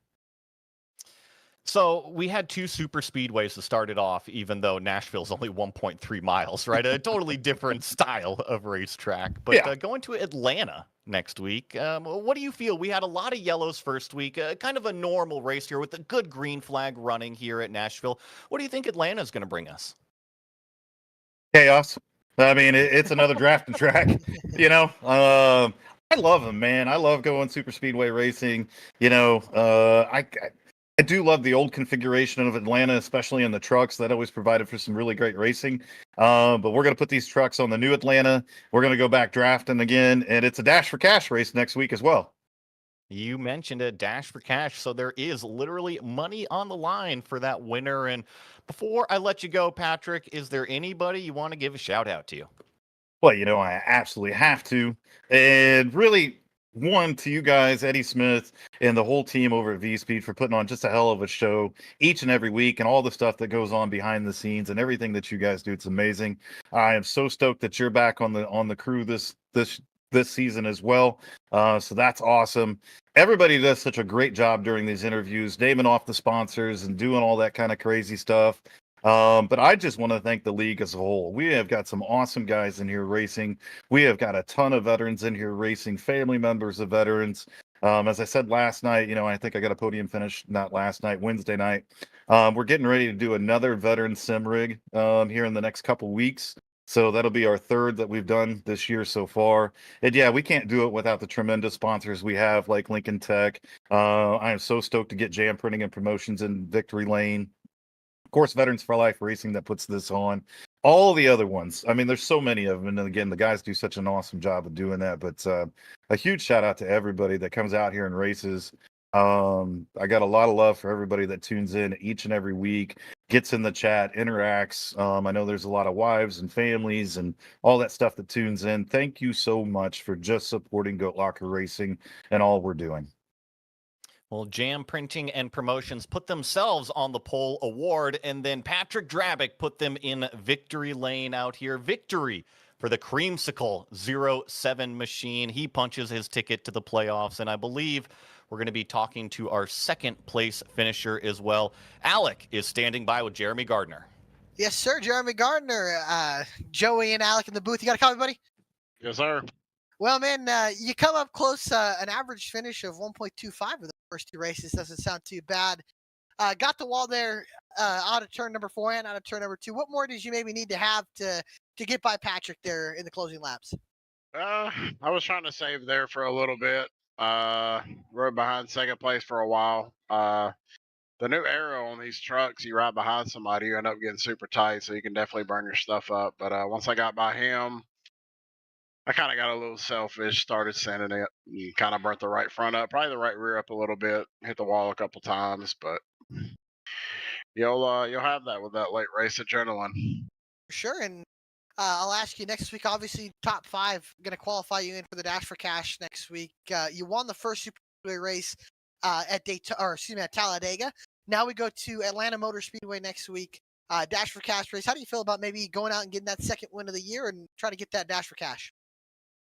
So we had 2 super speedways to start it off, even though Nashville's only 1.3 miles, right? A totally different style of racetrack. But Yeah. going to Atlanta next week, what do you feel? We had a lot of yellows first week, kind of a normal race here with a good green flag running here at Nashville. What do you think Atlanta's going to bring us? Chaos. I mean, it's another drafting track. I love them, man. I love going super speedway racing. I do love the old configuration of Atlanta, especially in the trucks. That always provided for some really great racing. But we're going to put these trucks on the new Atlanta. We're going to go back drafting again, and it's a Dash for Cash race next week as well. You mentioned a dash for cash, so there is literally money on the line for that winner. And before I let you go, Patrick, is there anybody you want to give a shout out to? Well, I absolutely have to. And really, one to you guys, Eddie Smith, and the whole team over at V Speed for putting on just a hell of a show each and every week, and all the stuff that goes on behind the scenes and everything that you guys do. It's amazing. I am so stoked that you're back on the crew this season as well. So that's awesome. Everybody does such a great job during these interviews, naming off the sponsors and doing all that kind of crazy stuff. But I just want to thank the league as a whole. We have got some awesome guys in here racing. We have got a ton of veterans in here racing, family members of veterans. As I said last night, I think I got a podium finish, not last night, Wednesday night. We're getting ready to do another veteran sim rig here in the next couple weeks. So that'll be our 3rd that we've done this year so far. And yeah, we can't do it without the tremendous sponsors we have, like Lincoln Tech. I am so stoked to get Jam Printing and Promotions in Victory Lane. Of course, Veterans for Life Racing that puts this on. All the other ones. I mean, there's so many of them. And again, the guys do such an awesome job of doing that. But a huge shout out to everybody that comes out here and races. I got a lot of love for everybody that tunes in each and every week, gets in the chat, interacts. I know there's a lot of wives and families and all that stuff that tunes in. Thank you so much for just supporting Goat Locker Racing and all we're doing. Well, Jam Printing and Promotions put themselves on the pole award, and then Patrick Drabick put them in victory lane out here. Victory for the Creamsicle 07 machine. He punches his ticket to the playoffs, and I believe we're going to be talking to our 2nd place finisher as well. Alec is standing by with Jeremy Gardner. Yes, sir, Jeremy Gardner. Joey and Alec in the booth. You got a comment, buddy? Yes, sir. Well, man, you come up close. An average finish of 1.25 of the first 2 races doesn't sound too bad. Got the wall there out of turn number 4 and out of turn number 2. What more did you maybe need to have to get by Patrick there in the closing laps? I was trying to save there for a little bit. Rode behind 2nd place for a while. The new arrow on these trucks, you ride behind somebody, you end up getting super tight, so you can definitely burn your stuff up. But once I got by him, I kind of got a little selfish, started sending it, and kind of burnt the right front up, probably the right rear up a little bit, hit the wall a couple times, but you'll have that with that late race adrenaline. Sure, and I'll ask you next week. Obviously, top 5 going to qualify you in for the Dash for Cash next week. You won the first Super Speedway race at at Talladega. Now we go to Atlanta Motor Speedway next week. Dash for Cash race. How do you feel about maybe going out and getting that second win of the year and try to get that Dash for Cash?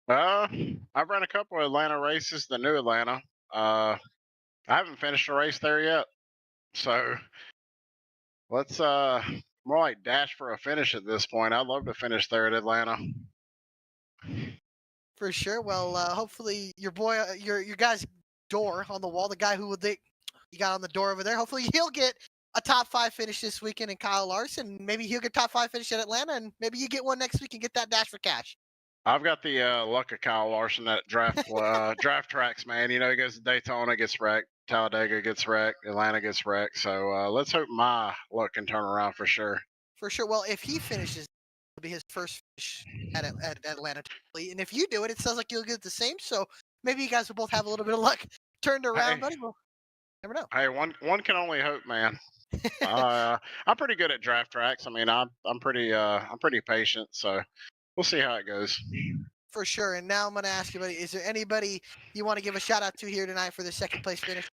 I've run a couple of Atlanta races, the new Atlanta. I haven't finished a race there yet, so let's more like dash for a finish at this point. I'd love to finish there at Atlanta. For sure. Well, hopefully your boy, your guy's door on the wall, the guy who you got on the door over there. Hopefully he'll get a top 5 finish this weekend, and Kyle Larson. Maybe he'll get top 5 finish at Atlanta, and maybe you get one next week and get that Dash for Cash. I've got the luck of Kyle Larson at draft tracks, man. You know, he goes to Daytona, gets wrecked, Talladega gets wrecked, Atlanta gets wrecked. So let's hope my luck can turn around for sure. For sure. Well, if he finishes, it'll be his first finish at Atlanta. And if you do it, it sounds like you'll get the same. So maybe you guys will both have a little bit of luck turned around, Hey. buddy. We'll never know. Hey, one can only hope, man. I'm pretty good at draft tracks. I mean, I'm pretty patient, so we'll see how it goes. For sure. And now I'm going to ask you, buddy, is there anybody you want to give a shout out to here tonight for the second place finish?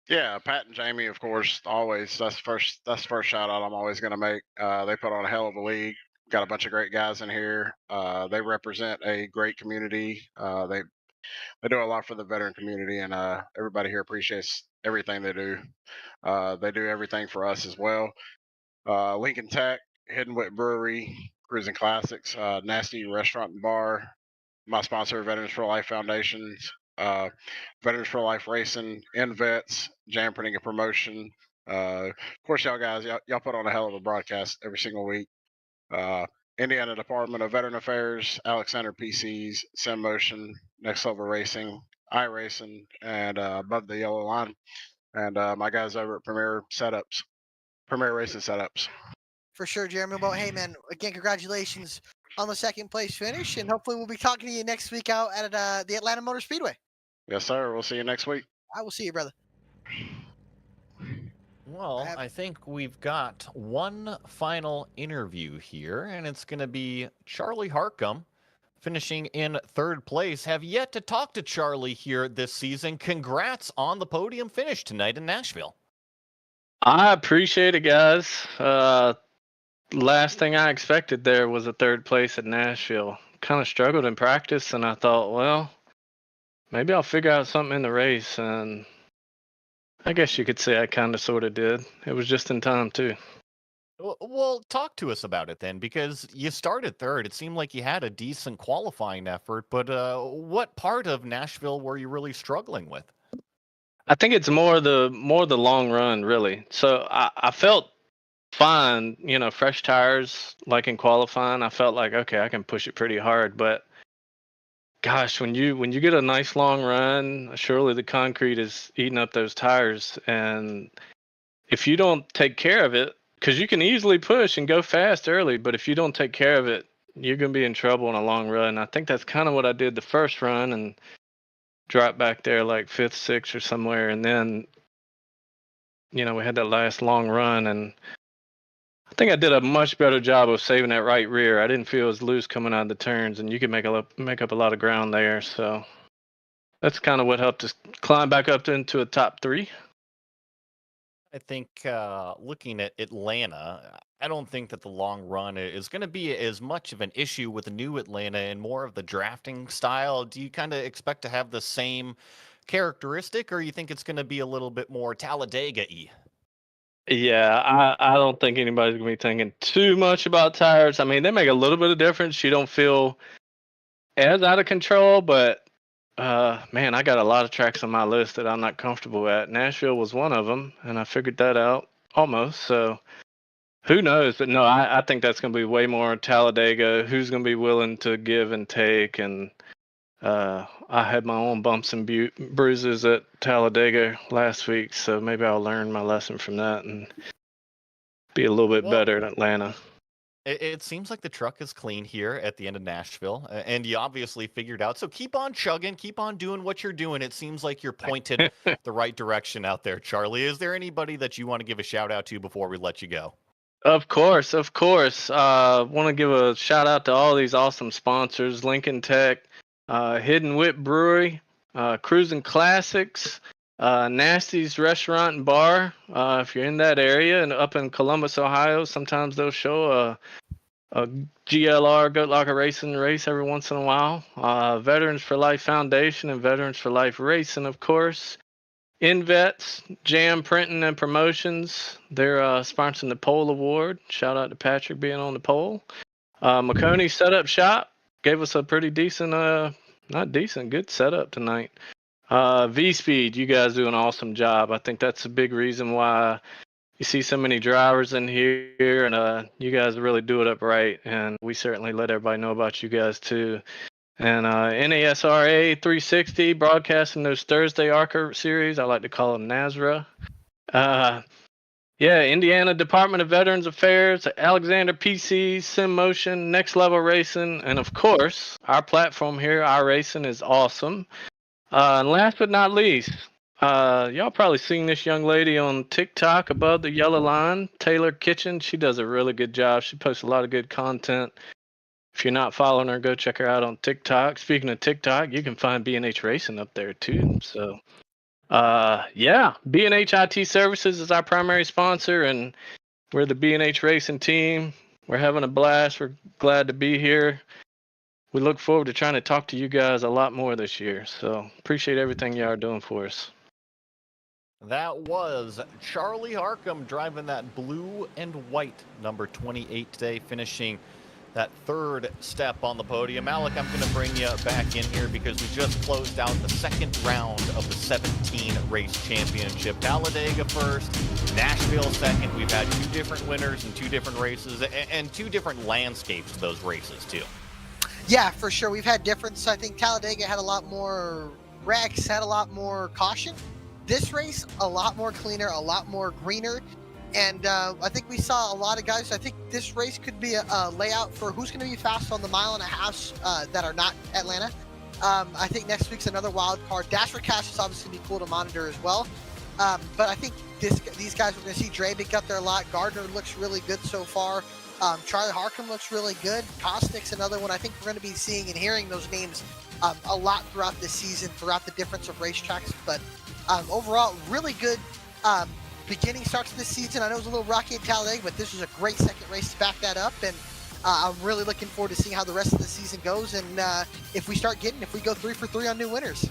Yeah, Pat and Jamie, of course, always. That's the first shout out I'm always going to make. They put on a hell of a league. Got a bunch of great guys in here. They represent a great community. They do a lot for the veteran community, and everybody here appreciates everything they do. They do everything for us as well. Lincoln Tech, Hidden Wit Brewery, Cruising Classics, Nasty Restaurant and Bar, my sponsor, Veterans for Life Foundations, Veterans for Life Racing, InVets, Jam Printing and Promotion. Of course, y'all guys, y'all put on a hell of a broadcast every single week. Indiana Department of Veteran Affairs, Alexander PCs, Sim Motion, Next Level Racing, iRacing, and Above the Yellow Line. And my guys over at Premier Racing Setups. For sure, Jeremy. Well, hey, man, again, congratulations on the second place finish. And hopefully we'll be talking to you next week out at the Atlanta Motor Speedway. Yes, sir. We'll see you next week. I will see you, brother. Well, I think we've got one final interview here, and it's going to be Charlie Harcum finishing in third place. Have yet to talk to Charlie here this season. Congrats on the podium finish tonight in Nashville. I appreciate it, guys. Last thing I expected there was a third place at Nashville. Kind of struggled in practice, and I thought, well, maybe I'll figure out something in the race. And I guess you could say I kind of sort of did. It was just in time, too. Well, talk to us about it then, because you started third. It seemed like you had a decent qualifying effort, but what part of Nashville were you really struggling with? I think it's more the long run, really. So I felt fine, fresh tires, like in qualifying. I felt like, okay, I can push it pretty hard. But gosh, when you get a nice long run, surely the concrete is eating up those tires. And if you don't take care of it, because you can easily push and go fast early, but if you don't take care of it, you're going to be in trouble in a long run. I think that's kind of what I did the first run and dropped back there like 5th, 6th or somewhere. And then, we had that last long run, and I think I did a much better job of saving that right rear. I didn't feel as loose coming out of the turns, and you could make up a lot of ground there. So that's kind of what helped us climb back up into a top 3. I think looking at Atlanta, I don't think that the long run is going to be as much of an issue with the new Atlanta and more of the drafting style. Do you kind of expect to have the same characteristic, or you think it's going to be a little bit more Talladega-y? Yeah, I don't think anybody's going to be thinking too much about tires. I mean, they make a little bit of difference. You don't feel as out of control, but man, I got a lot of tracks on my list that I'm not comfortable at. Nashville was one of them, and I figured that out almost. So who knows? But no, I think that's going to be way more Talladega. Who's going to be willing to give and take? And I had my own bumps and bruises at Talladega last week, so maybe I'll learn my lesson from that and be a little bit better in Atlanta. It seems like the truck is clean here at the end of Nashville, and you obviously figured out. So keep on chugging, keep on doing what you're doing. It seems like you're pointed the right direction out there, Charlie. Is there anybody that you want to give a shout out to before we let you go? Of course, of course. Want to give a shout out to all these awesome sponsors: Lincoln Tech, Hidden Whip Brewery, Cruising Classics, Nasty's Restaurant and Bar. If you're in that area and up in Columbus, Ohio, sometimes they'll show a GLR Goat Locker Racing race every once in a while. Veterans for Life Foundation and Veterans for Life Racing, of course. Invets, Jam Printing and Promotions. They're sponsoring the Pole Award. Shout out to Patrick being on the pole. McConey Setup Shop gave us a pretty decent, not decent, good setup tonight. V Speed, you guys do an awesome job. I think that's a big reason why you see so many drivers in here, and you guys really do it up right. And we certainly let everybody know about you guys too. And NASRA 360 broadcasting those Thursday ARCA series. I like to call them NASRA. Yeah, Indiana Department of Veterans Affairs, Alexander PC, Sim Motion, Next Level Racing, and of course, our platform here, Our Racing, is awesome. And last but not least, y'all probably seen this young lady on TikTok above the yellow line, Taylor Kitchen. She does a really good job. She posts a lot of good content. If you're not following her, go check her out on TikTok. Speaking of TikTok, you can find B&H Racing up there too. So, yeah, B&H IT Services is our primary sponsor, and we're the B&H Racing team. We're having a blast. We're glad to be here. We look forward to trying to talk to you guys a lot more this year. So, appreciate everything y'all are doing for us. That was Charlie Harcum driving that blue and white number 28 today, finishing that third step on the podium. Alec, I'm going to bring you back in here because we just closed out the second round of the 17 race championship. Talladega first, Nashville second. We've had two different winners in two different races and two different landscapes to those races too. Yeah, for sure. We've had difference. I think Talladega had a lot more wrecks, had a lot more caution. This race, a lot more cleaner, a lot more greener. And I think we saw a lot of guys. I think this race could be a layout for who's going to be fast on the mile and a half that are not Atlanta. I think next week's another wild card. Dash for Cash is obviously going to be cool to monitor as well. But I think these guys, we're going to see Drabick up there a lot. Gardner looks really good so far. Charlie Harcum looks really good. Kosnick's another one. I think we're going to be seeing and hearing those names a lot throughout the season, throughout the difference of racetracks. But overall, really good beginning start to this season. I know it was a little rocky at Talladega, but this was a great second race to back that up, and I'm really looking forward to seeing how the rest of the season goes, and if we go 3 for 3 on new winners.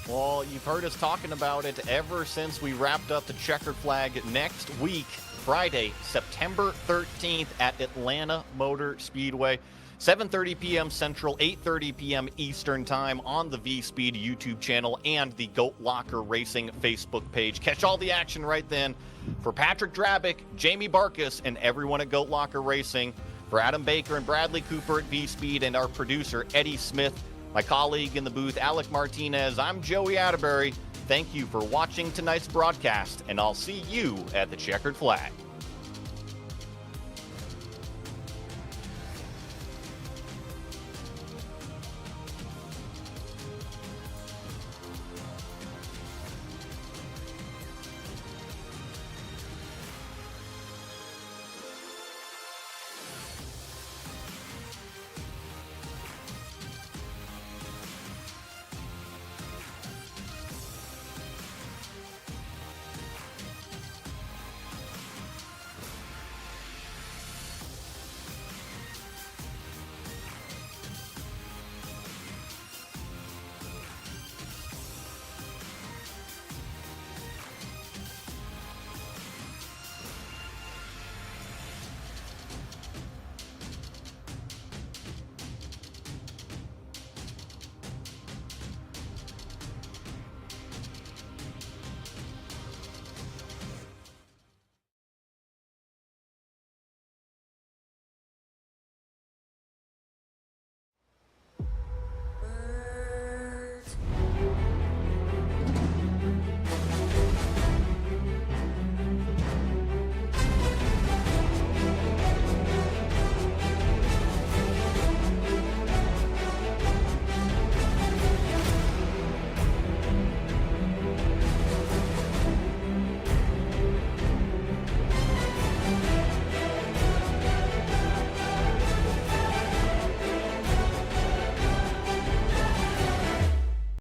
Well, you've heard us talking about it ever since we wrapped up the checkered flag. Next week, Friday, September 13th at Atlanta Motor Speedway. 7:30 p.m. Central, 8:30 p.m. Eastern Time on the V-Speed YouTube channel and the Goat Locker Racing Facebook page. Catch all the action right then. For Patrick Drabick, Jamie Barkas, and everyone at Goat Locker Racing, for Adam Baker and Bradley Cooper at V-Speed, and our producer, Eddie Smith, my colleague in the booth, Alec Martinez, I'm Joey Atterbury. Thank you for watching tonight's broadcast, and I'll see you at the checkered flag.